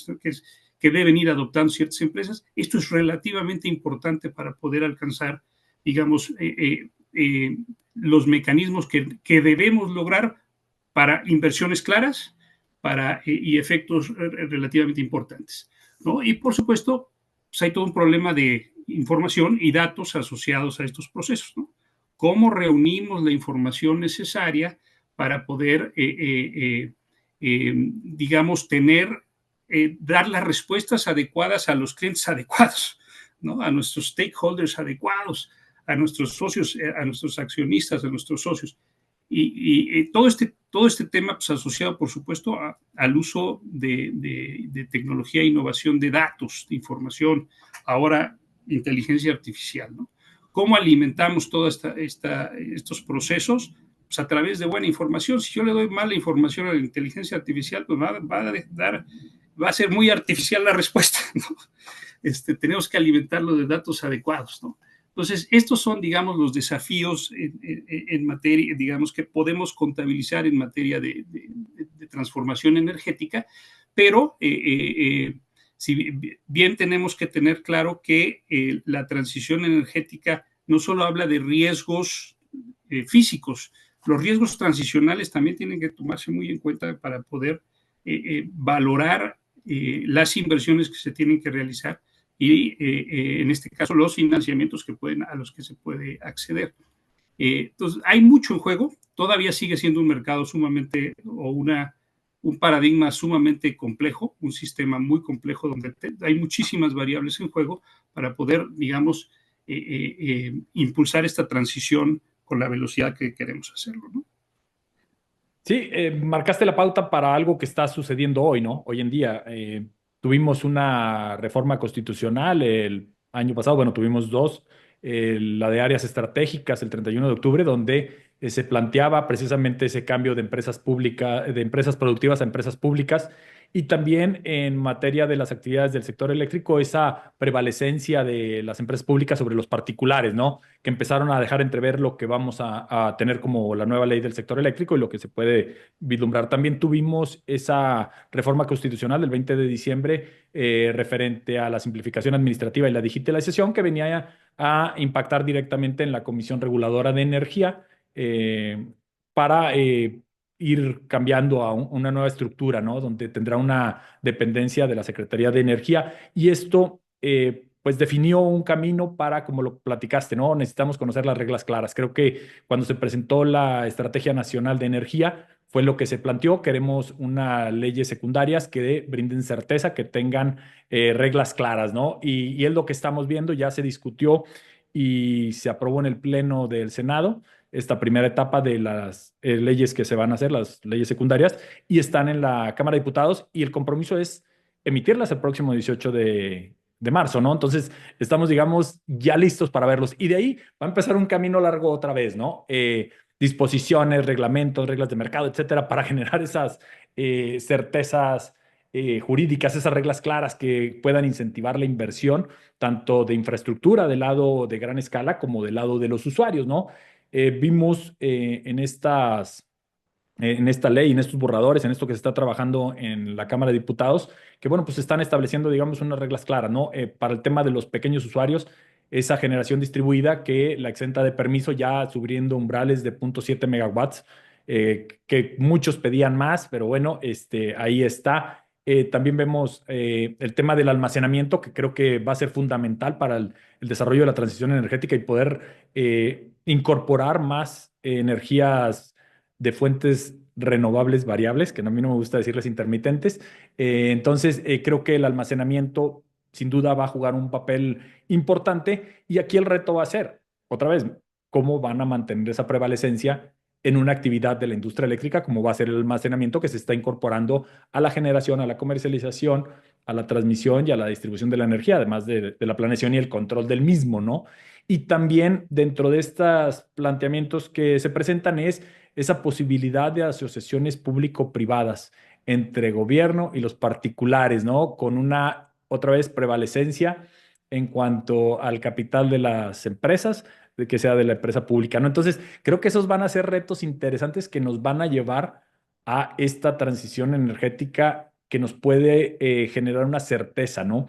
que deben ir adoptando ciertas empresas. Esto es relativamente importante para poder alcanzar, digamos, los mecanismos que debemos lograr para inversiones claras y efectos relativamente importantes, ¿no? Y por supuesto, pues hay todo un problema de información y datos asociados a estos procesos, ¿no? ¿Cómo reunimos la información necesaria para poder digamos, dar las respuestas adecuadas a los clientes adecuados, ¿no? A nuestros stakeholders adecuados, a nuestros socios, a nuestros accionistas, a nuestros socios. Y todo este tema, pues, asociado, por supuesto, al uso de tecnología e innovación de datos, de información, ahora inteligencia artificial, ¿no? ¿Cómo alimentamos todos estos procesos? Pues a través de buena información. Si yo le doy mala información a la inteligencia artificial, pues va a ser muy artificial la respuesta, ¿no? Tenemos que alimentarlo de datos adecuados, ¿no? Entonces, estos son, digamos, los desafíos en materia, digamos, que podemos contabilizar en materia de transformación energética, pero si bien tenemos que tener claro que la transición energética no solo habla de riesgos físicos, los riesgos transicionales también tienen que tomarse muy en cuenta para poder valorar las inversiones que se tienen que realizar y en este caso los financiamientos a los que se puede acceder. Entonces, hay mucho en juego, todavía sigue siendo un mercado sumamente, o un paradigma sumamente complejo, un sistema muy complejo donde hay muchísimas variables en juego para poder, digamos, impulsar esta transición con la velocidad que queremos hacerlo, ¿no? Sí, marcaste la pauta para algo que está sucediendo hoy, ¿no? Hoy en día. Tuvimos una reforma constitucional el año pasado, bueno, tuvimos dos, la de áreas estratégicas el 31 de octubre, donde se planteaba precisamente ese cambio de empresas públicas, de empresas productivas a empresas públicas, y también en materia de las actividades del sector eléctrico, esa prevalecencia de las empresas públicas sobre los particulares, ¿no? Que empezaron a dejar entrever lo que vamos a tener como la nueva ley del sector eléctrico y lo que se puede vislumbrar. También tuvimos esa reforma constitucional del 20 de diciembre referente a la simplificación administrativa y la digitalización que venía a impactar directamente en la Comisión Reguladora de Energía para ir cambiando a una nueva estructura, ¿no? Donde tendrá una dependencia de la Secretaría de Energía y esto pues definió un camino para, como lo platicaste, ¿no? Necesitamos conocer las reglas claras. Creo que cuando se presentó la Estrategia Nacional de Energía, fue lo que se planteó. Queremos unas leyes secundarias que brinden certeza, que tengan reglas claras, ¿no? Y es lo que estamos viendo, ya se discutió y se aprobó en el Pleno del Senado esta primera etapa de las leyes que se van a hacer, las leyes secundarias, y están en la Cámara de Diputados y el compromiso es emitirlas el próximo 18 de marzo, ¿no? Entonces, estamos, digamos, ya listos para verlos. Y de ahí va a empezar un camino largo otra vez, ¿no? Disposiciones, reglamentos, reglas de mercado, etcétera, para generar esas certezas jurídicas, esas reglas claras que puedan incentivar la inversión, tanto de infraestructura del lado de gran escala como del lado de los usuarios, ¿no? Vimos en esta ley, en estos borradores, en esto que se está trabajando en la Cámara de Diputados, que bueno, pues se están estableciendo, digamos, unas reglas claras, ¿no? Para el tema de los pequeños usuarios, esa generación distribuida que la exenta de permiso ya subiendo umbrales de 0.7 megawatts, que muchos pedían más, pero bueno, ahí está. También vemos el tema del almacenamiento, que creo que va a ser fundamental para el desarrollo de la transición energética y poder incorporar más energías de fuentes renovables variables, que a mí no me gusta decirles intermitentes. Entonces, creo que el almacenamiento sin duda va a jugar un papel importante y aquí el reto va a ser, otra vez, cómo van a mantener esa prevalecencia en una actividad de la industria eléctrica, como va a ser el almacenamiento que se está incorporando a la generación, a la comercialización, a la transmisión y a la distribución de la energía, además de la planeación y el control del mismo, ¿no? Y también dentro de estos planteamientos que se presentan es esa posibilidad de asociaciones público-privadas entre gobierno y los particulares, ¿no? Con una, otra vez, prevalecencia en cuanto al capital de las empresas, de que sea de la empresa pública, ¿no? Entonces, creo que esos van a ser retos interesantes que nos van a llevar a esta transición energética que nos puede generar una certeza, ¿no?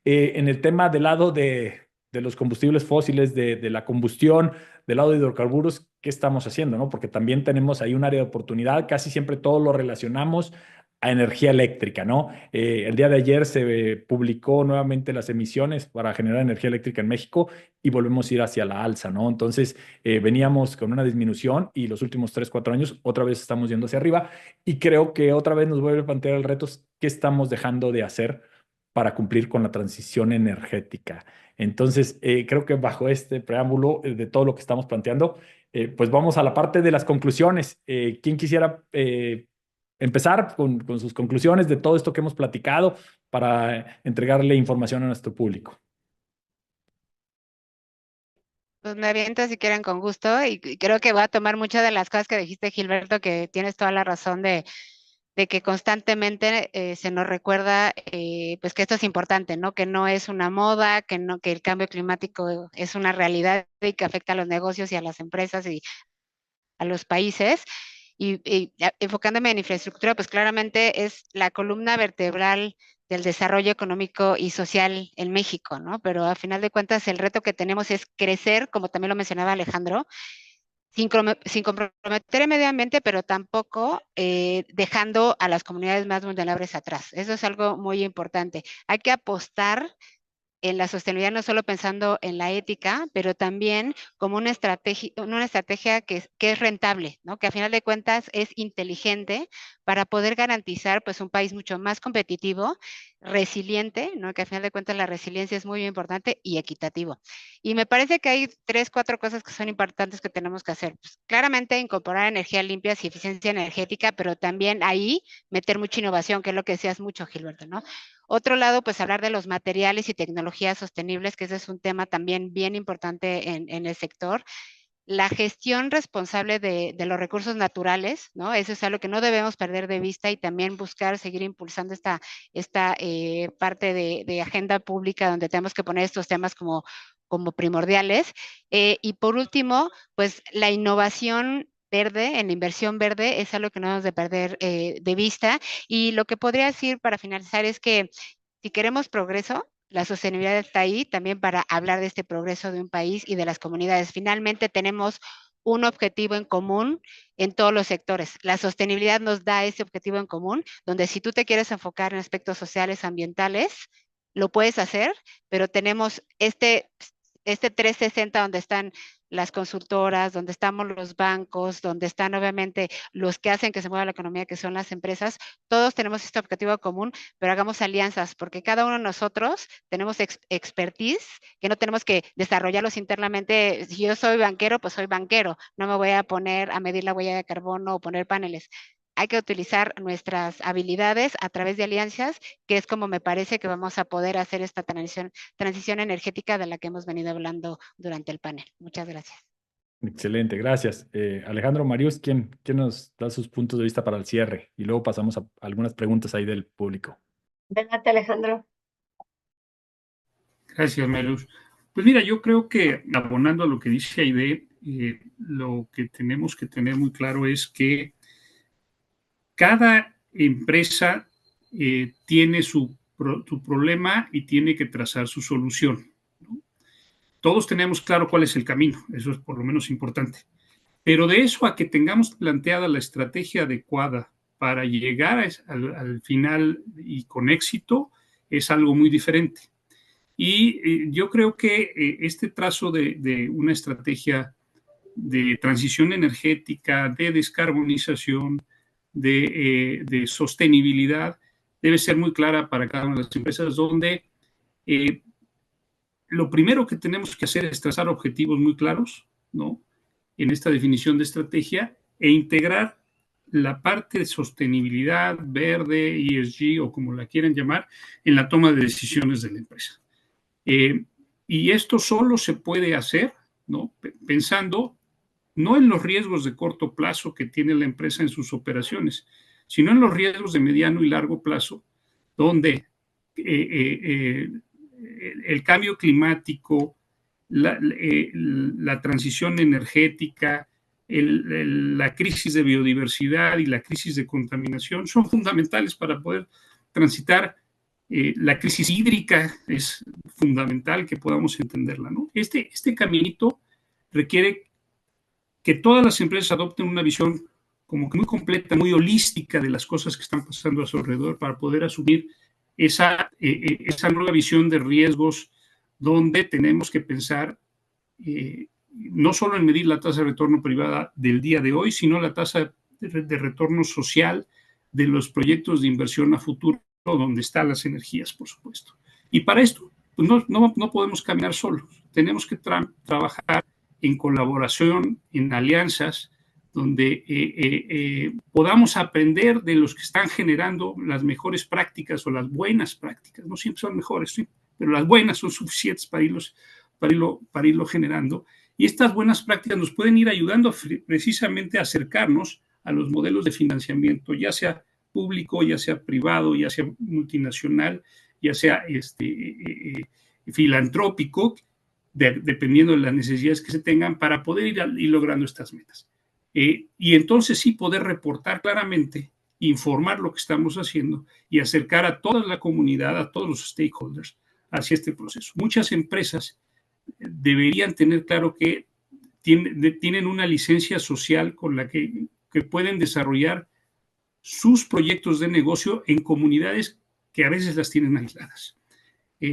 En el tema del lado de los combustibles fósiles, de la combustión, del lado de hidrocarburos, ¿qué estamos haciendo, no? Porque también tenemos ahí un área de oportunidad, casi siempre todo lo relacionamos a energía eléctrica, ¿no? El día de ayer se publicó nuevamente las emisiones para generar energía eléctrica en México y volvemos a ir hacia la alza, ¿no? Entonces, veníamos con una disminución y los últimos 3, 4 años otra vez estamos yendo hacia arriba y creo que otra vez nos vuelve a plantear el reto, ¿qué estamos dejando de hacer para cumplir con la transición energética? Entonces, creo que bajo este preámbulo de todo lo que estamos planteando, pues vamos a la parte de las conclusiones. ¿Quién quisiera empezar con sus conclusiones de todo esto que hemos platicado para entregarle información a nuestro público? Pues me aviento si quieren con gusto y creo que voy a tomar muchas de las cosas que dijiste, Gilberto, que tienes toda la razón de que constantemente se nos recuerda pues que esto es importante, ¿no? Que no es una moda, que el cambio climático es una realidad y que afecta a los negocios y a las empresas y a los países. Y enfocándome en infraestructura, pues claramente es la columna vertebral del desarrollo económico y social en México, ¿no? Pero a final de cuentas el reto que tenemos es crecer, como también lo mencionaba Alejandro, sin comprometer el medio ambiente, pero tampoco dejando a las comunidades más vulnerables atrás. Eso es algo muy importante. Hay que apostar en la sostenibilidad, no solo pensando en la ética, pero también como una estrategia que es rentable, ¿no? Que a final de cuentas es inteligente para poder garantizar pues un país mucho más competitivo, resiliente, ¿no? Que a final de cuentas la resiliencia es muy importante y equitativo. Y me parece que hay 3, 4 cosas que son importantes que tenemos que hacer. Pues, claramente incorporar energías limpias y eficiencia energética, pero también ahí meter mucha innovación, que es lo que decías mucho, Gilberto, ¿no? Otro lado, pues hablar de los materiales y tecnologías sostenibles, que ese es un tema también bien importante en el sector. La gestión responsable de los recursos naturales, ¿no? Eso es algo que no debemos perder de vista y también buscar seguir impulsando esta parte de agenda pública donde tenemos que poner estos temas como primordiales. Y por último, pues la innovación verde, en la inversión verde, es algo que no debemos de perder de vista. Y lo que podría decir para finalizar es que si queremos progreso, la sostenibilidad está ahí también para hablar de este progreso de un país y de las comunidades. Finalmente tenemos un objetivo en común en todos los sectores. La sostenibilidad nos da ese objetivo en común, donde si tú te quieres enfocar en aspectos sociales, ambientales, lo puedes hacer, pero tenemos este 360 donde están las consultoras, donde estamos los bancos, donde están obviamente los que hacen que se mueva la economía, que son las empresas. Todos tenemos este objetivo común, pero hagamos alianzas, porque cada uno de nosotros tenemos expertise que no tenemos que desarrollarlos internamente. Si yo soy banquero, pues soy banquero. No me voy a poner a medir la huella de carbono o poner paneles. Hay que utilizar nuestras habilidades a través de alianzas, que es como me parece que vamos a poder hacer esta transición energética de la que hemos venido hablando durante el panel. Muchas gracias. Excelente, gracias. Alejandro, Marius, ¿quién nos da sus puntos de vista para el cierre? Y luego pasamos a algunas preguntas ahí del público. Adelante, Alejandro. Gracias, Marius. Pues mira, yo creo que abonando a lo que dice Aide, lo que tenemos que tener muy claro es que cada empresa tiene su problema y tiene que trazar su solución, ¿no? Todos tenemos claro cuál es el camino, eso es por lo menos importante. Pero de eso a que tengamos planteada la estrategia adecuada para llegar al final y con éxito, es algo muy diferente. Y yo creo que este trazo de una estrategia de transición energética, de descarbonización, de sostenibilidad, debe ser muy clara para cada una de las empresas, donde lo primero que tenemos que hacer es trazar objetivos muy claros, ¿no? En esta definición de estrategia e integrar la parte de sostenibilidad, verde, ESG o como la quieran llamar, en la toma de decisiones de la empresa. Y esto solo se puede hacer, ¿no? Pensando no en los riesgos de corto plazo que tiene la empresa en sus operaciones, sino en los riesgos de mediano y largo plazo, donde el cambio climático, la transición energética, la crisis de biodiversidad y la crisis de contaminación son fundamentales para poder transitar. La crisis hídrica es fundamental que podamos entenderla, ¿no? Este caminito requiere que todas las empresas adopten una visión como que muy completa, muy holística de las cosas que están pasando a su alrededor para poder asumir esa nueva visión de riesgos donde tenemos que pensar no solo en medir la tasa de retorno privada del día de hoy, sino la tasa de retorno social de los proyectos de inversión a futuro, donde están las energías, por supuesto. Y para esto, pues no podemos caminar solos, tenemos que trabajar en colaboración, en alianzas, donde podamos aprender de los que están generando las mejores prácticas o las buenas prácticas. No siempre son mejores, ¿sí? Pero las buenas son suficientes para irlo generando. Y estas buenas prácticas nos pueden ir ayudando precisamente a acercarnos a los modelos de financiamiento, ya sea público, ya sea privado, ya sea multinacional, ya sea filantrópico, dependiendo de las necesidades que se tengan para poder ir logrando estas metas. Y entonces sí poder reportar claramente, informar lo que estamos haciendo y acercar a toda la comunidad, a todos los stakeholders hacia este proceso. Muchas empresas deberían tener claro que tienen una licencia social con la que pueden desarrollar sus proyectos de negocio en comunidades que a veces las tienen aisladas.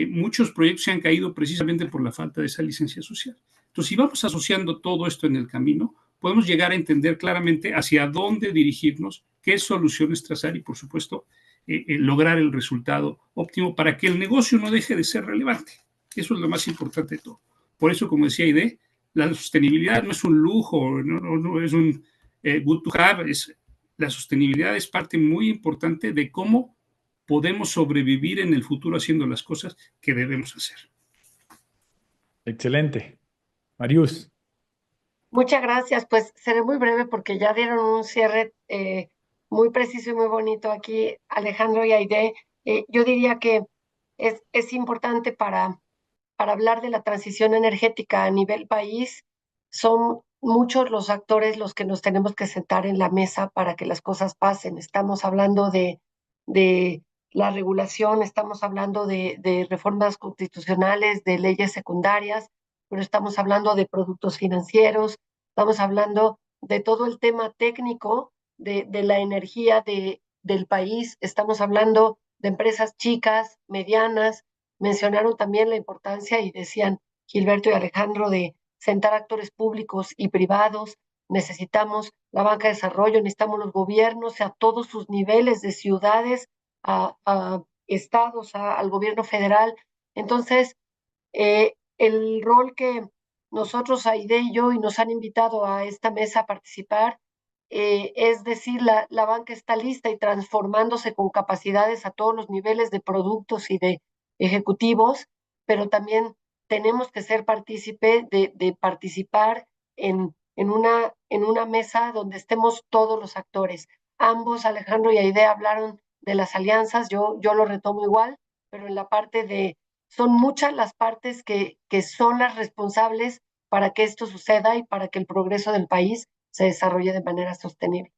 Muchos proyectos se han caído precisamente por la falta de esa licencia social. Entonces, si vamos asociando todo esto en el camino, podemos llegar a entender claramente hacia dónde dirigirnos, qué soluciones trazar y, por supuesto, lograr el resultado óptimo para que el negocio no deje de ser relevante. Eso es lo más importante de todo. Por eso, como decía Aide, la sostenibilidad no es un lujo, no es un good to have, la sostenibilidad es parte muy importante de cómo podemos sobrevivir en el futuro haciendo las cosas que debemos hacer. Excelente. Marius. Muchas gracias. Pues seré muy breve porque ya dieron un cierre muy preciso y muy bonito aquí, Alejandro y Aide. Yo diría que es importante para hablar de la transición energética a nivel país. Son muchos los actores los que nos tenemos que sentar en la mesa para que las cosas pasen. Estamos hablando de la regulación, estamos hablando de reformas constitucionales, de leyes secundarias, pero estamos hablando de productos financieros, estamos hablando de todo el tema técnico de la energía del país, estamos hablando de empresas chicas, medianas. Mencionaron también la importancia, y decían Gilberto y Alejandro, de sentar actores públicos y privados. Necesitamos la banca de desarrollo, necesitamos los gobiernos a todos sus niveles, de ciudades a estados, al gobierno federal. Entonces, el rol que nosotros, Aide y yo, y nos han invitado a esta mesa a participar, es decir, la banca está lista y transformándose con capacidades a todos los niveles de productos y de ejecutivos, pero también tenemos que ser partícipe de participar en una mesa donde estemos todos los actores. Ambos, Alejandro y Aide, hablaron de las alianzas, yo lo retomo igual, pero en la parte son muchas las partes que son las responsables para que esto suceda y para que el progreso del país se desarrolle de manera sostenible.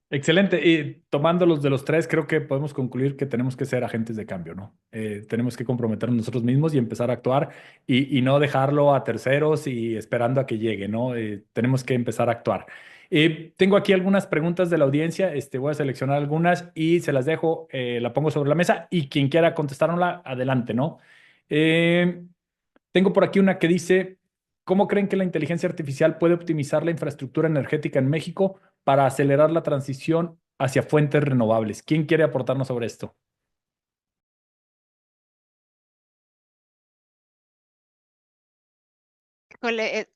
Excelente. Y tomándolos de los tres, creo que podemos concluir que tenemos que ser agentes de cambio, ¿no? Tenemos que comprometernos nosotros mismos y empezar a actuar y no dejarlo a terceros y esperando a que llegue, ¿no? Tenemos que empezar a actuar. Tengo aquí algunas preguntas de la audiencia. Voy a seleccionar algunas y se las dejo, la pongo sobre la mesa y quien quiera contestárnosla, adelante, ¿no? Tengo por aquí una que dice, ¿cómo creen que la inteligencia artificial puede optimizar la infraestructura energética en México para acelerar la transición hacia fuentes renovables? ¿Quién quiere aportarnos sobre esto?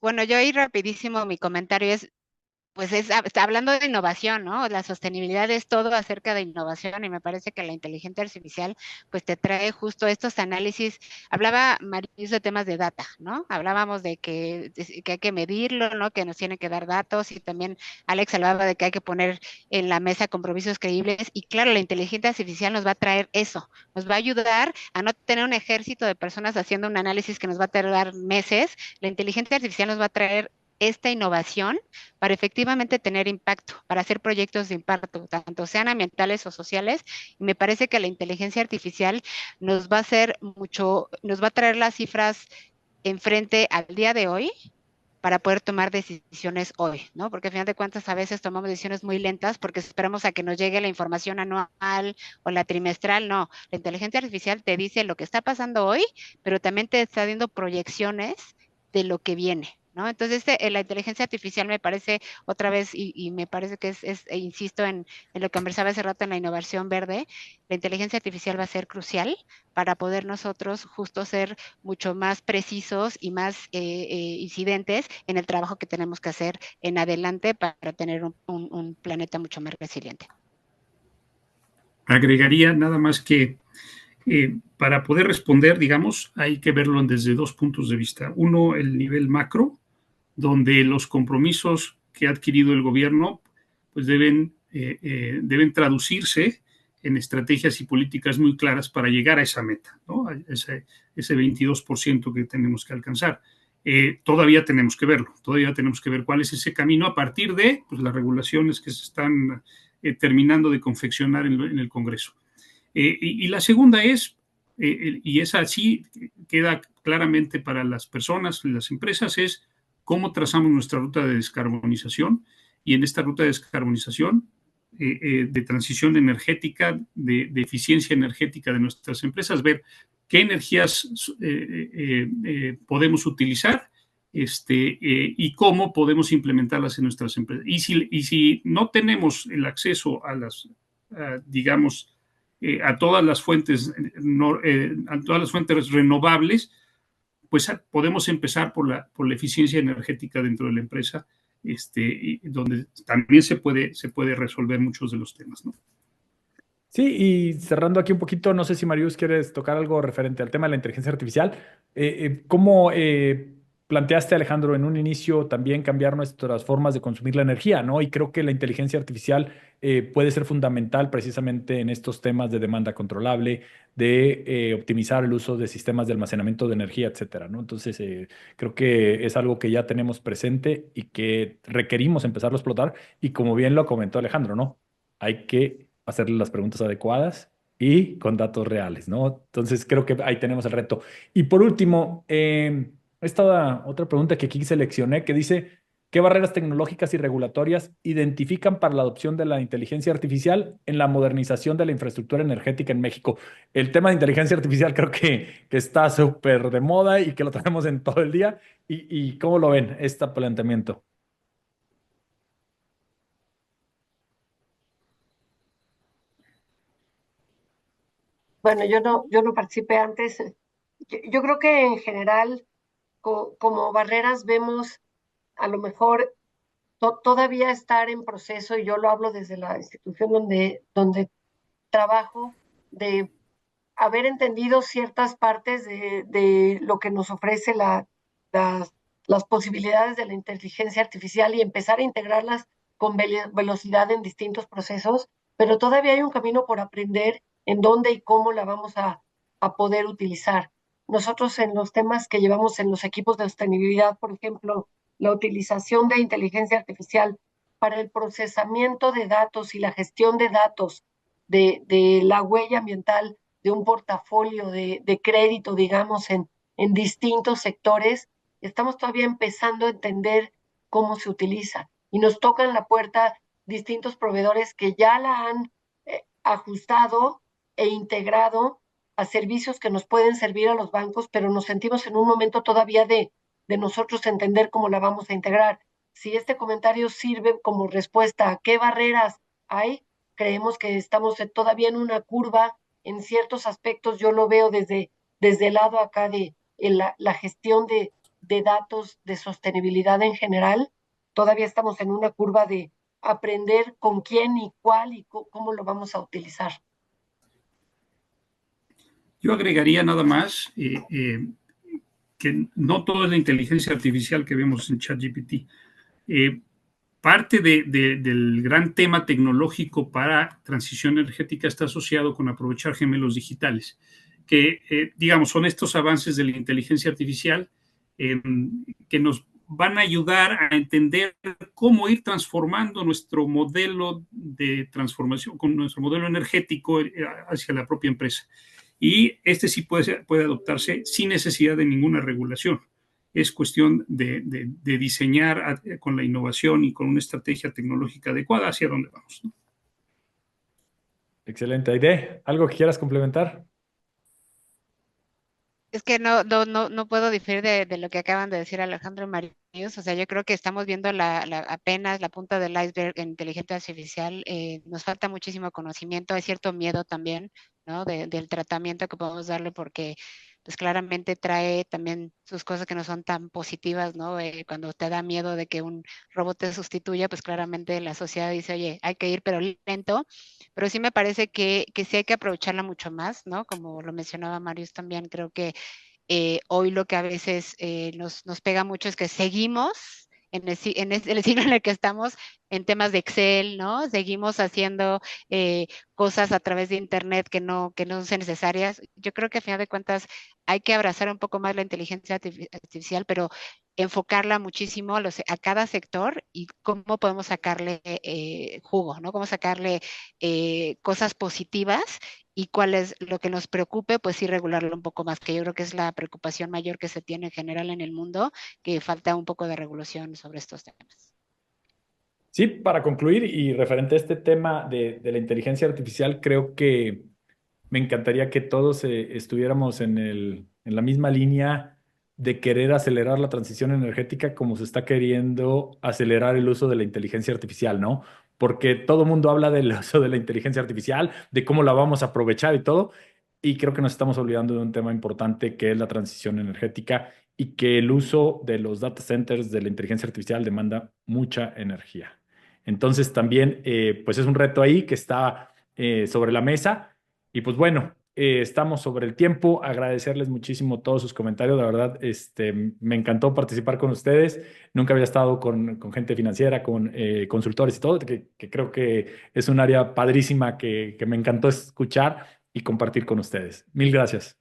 Bueno, yo ahí rapidísimo, mi comentario es, pues está hablando de innovación, ¿no? La sostenibilidad es todo acerca de innovación y me parece que la inteligencia artificial pues te trae justo estos análisis. Hablaba Maris de temas de data, ¿no? Hablábamos de que hay que medirlo, ¿no? Que nos tiene que dar datos y también Alex hablaba de que hay que poner en la mesa compromisos creíbles y claro, la inteligencia artificial nos va a traer eso, nos va a ayudar a no tener un ejército de personas haciendo un análisis que nos va a tardar meses. La inteligencia artificial nos va a traer esta innovación para efectivamente tener impacto, para hacer proyectos de impacto, tanto sean ambientales o sociales. Y me parece que la inteligencia artificial nos va a traer las cifras enfrente al día de hoy para poder tomar decisiones hoy, ¿no? Porque al final de cuentas a veces tomamos decisiones muy lentas porque esperamos a que nos llegue la información anual o la trimestral. No, la inteligencia artificial te dice lo que está pasando hoy, pero también te está dando proyecciones de lo que viene, ¿no? Entonces, la inteligencia artificial me parece otra vez, y me parece que insisto en lo que conversaba hace rato en la innovación verde, la inteligencia artificial va a ser crucial para poder nosotros justo ser mucho más precisos y más incidentes en el trabajo que tenemos que hacer en adelante para tener un planeta mucho más resiliente. Agregaría nada más que para poder responder, digamos, hay que verlo desde dos puntos de vista. Uno, el nivel macro, donde los compromisos que ha adquirido el gobierno pues deben traducirse en estrategias y políticas muy claras para llegar a esa meta, ¿no? Ese 22% que tenemos que alcanzar. Todavía tenemos que verlo, todavía tenemos que ver cuál es ese camino a partir de pues, las regulaciones que se están terminando de confeccionar en el Congreso. Y la segunda es, y esa sí queda claramente para las personas, las empresas, es cómo trazamos nuestra ruta de descarbonización, y en esta ruta de descarbonización, de transición energética, de eficiencia energética de nuestras empresas, ver qué energías podemos utilizar y cómo podemos implementarlas en nuestras empresas. Y si no tenemos el acceso a las, digamos, a todas las fuentes, a todas las fuentes renovables, pues podemos empezar por la eficiencia energética dentro de la empresa, donde también se puede resolver muchos de los temas, ¿no? Sí, y cerrando aquí un poquito, no sé si Marius quieres tocar algo referente al tema de la inteligencia artificial. ¿Cómo planteaste, Alejandro, en un inicio también cambiar nuestras formas de consumir la energía, ¿no? Y creo que la inteligencia artificial puede ser fundamental precisamente en estos temas de demanda controlable, de optimizar el uso de sistemas de almacenamiento de energía, etcétera, ¿no? Entonces, creo que es algo que ya tenemos presente y que requerimos empezarlo a explotar. Y como bien lo comentó Alejandro, ¿no? Hay que hacerle las preguntas adecuadas y con datos reales, ¿no? Entonces creo que ahí tenemos el reto. Y por último, esta otra pregunta que aquí seleccioné que dice, ¿qué barreras tecnológicas y regulatorias identifican para la adopción de la inteligencia artificial en la modernización de la infraestructura energética en México? El tema de inteligencia artificial creo que está súper de moda y que lo tenemos en todo el día. ¿Y cómo lo ven este planteamiento? Bueno, yo no participé antes. Yo creo que en general, como barreras, vemos a lo mejor todavía estar en proceso, y yo lo hablo desde la institución donde trabajo, de haber entendido ciertas partes de lo que nos ofrece las posibilidades de la inteligencia artificial y empezar a integrarlas con velocidad en distintos procesos, pero todavía hay un camino por aprender en dónde y cómo la vamos a poder utilizar. Nosotros en los temas que llevamos en los equipos de sostenibilidad, por ejemplo, la utilización de inteligencia artificial para el procesamiento de datos y la gestión de datos de la huella ambiental de un portafolio de crédito, digamos, en distintos sectores, estamos todavía empezando a entender cómo se utiliza. Y nos tocan la puerta distintos proveedores que ya la han ajustado e integrado a servicios que nos pueden servir a los bancos, pero nos sentimos en un momento todavía de nosotros entender cómo la vamos a integrar. Si este comentario sirve como respuesta a qué barreras hay, creemos que estamos todavía en una curva en ciertos aspectos. Yo lo veo desde el lado acá de la gestión de datos, de sostenibilidad en general. Todavía estamos en una curva de aprender con quién y cuál y cómo lo vamos a utilizar. Yo agregaría nada más que no todo es la inteligencia artificial que vemos en ChatGPT. Parte del gran tema tecnológico para transición energética está asociado con aprovechar gemelos digitales, que, digamos, son estos avances de la inteligencia artificial que nos van a ayudar a entender cómo ir transformando nuestro modelo de transformación, con nuestro modelo energético hacia la propia empresa. Y sí puede adoptarse sin necesidad de ninguna regulación. es cuestión de diseñar con la innovación y con una estrategia tecnológica adecuada hacia dónde vamos, ¿no? Excelente. Aide, ¿algo que quieras complementar? Es que no puedo diferir de lo que acaban de decir Alejandro y Marius. O sea, yo creo que estamos viendo apenas la punta del iceberg en inteligencia artificial. Nos falta muchísimo conocimiento, hay cierto miedo también, ¿no? Del tratamiento que podemos darle porque pues claramente trae también sus cosas que no son tan positivas, ¿no? Cuando te da miedo de que un robot te sustituya, pues claramente la sociedad dice, oye, hay que ir pero lento, pero sí me parece que sí hay que aprovecharla mucho más, ¿no? Como lo mencionaba Marius también, creo que hoy lo que a veces nos pega mucho es que seguimos el siglo en el que estamos en temas de Excel, ¿no? Seguimos haciendo cosas a través de Internet que no son necesarias. Yo creo que a final de cuentas hay que abrazar un poco más la inteligencia artificial, pero enfocarla muchísimo a cada sector y cómo podemos sacarle jugo, ¿no? Cómo sacarle cosas positivas y cuál es lo que nos preocupe, pues sí regularlo un poco más, que yo creo que es la preocupación mayor que se tiene en general en el mundo, que falta un poco de regulación sobre estos temas. Sí, para concluir y referente a este tema de la inteligencia artificial, creo que me encantaría que todos estuviéramos en la misma línea de querer acelerar la transición energética como se está queriendo acelerar el uso de la inteligencia artificial, ¿no? Porque todo el mundo habla del uso de la inteligencia artificial, de cómo la vamos a aprovechar y todo, y creo que nos estamos olvidando de un tema importante que es la transición energética y que el uso de los data centers de la inteligencia artificial demanda mucha energía. Entonces también, pues es un reto ahí que está sobre la mesa y pues bueno, estamos sobre el tiempo. Agradecerles muchísimo todos sus comentarios. La verdad, me encantó participar con ustedes. Nunca había estado con gente financiera, con consultores y todo, que creo que es un área padrísima que me encantó escuchar y compartir con ustedes. Mil gracias.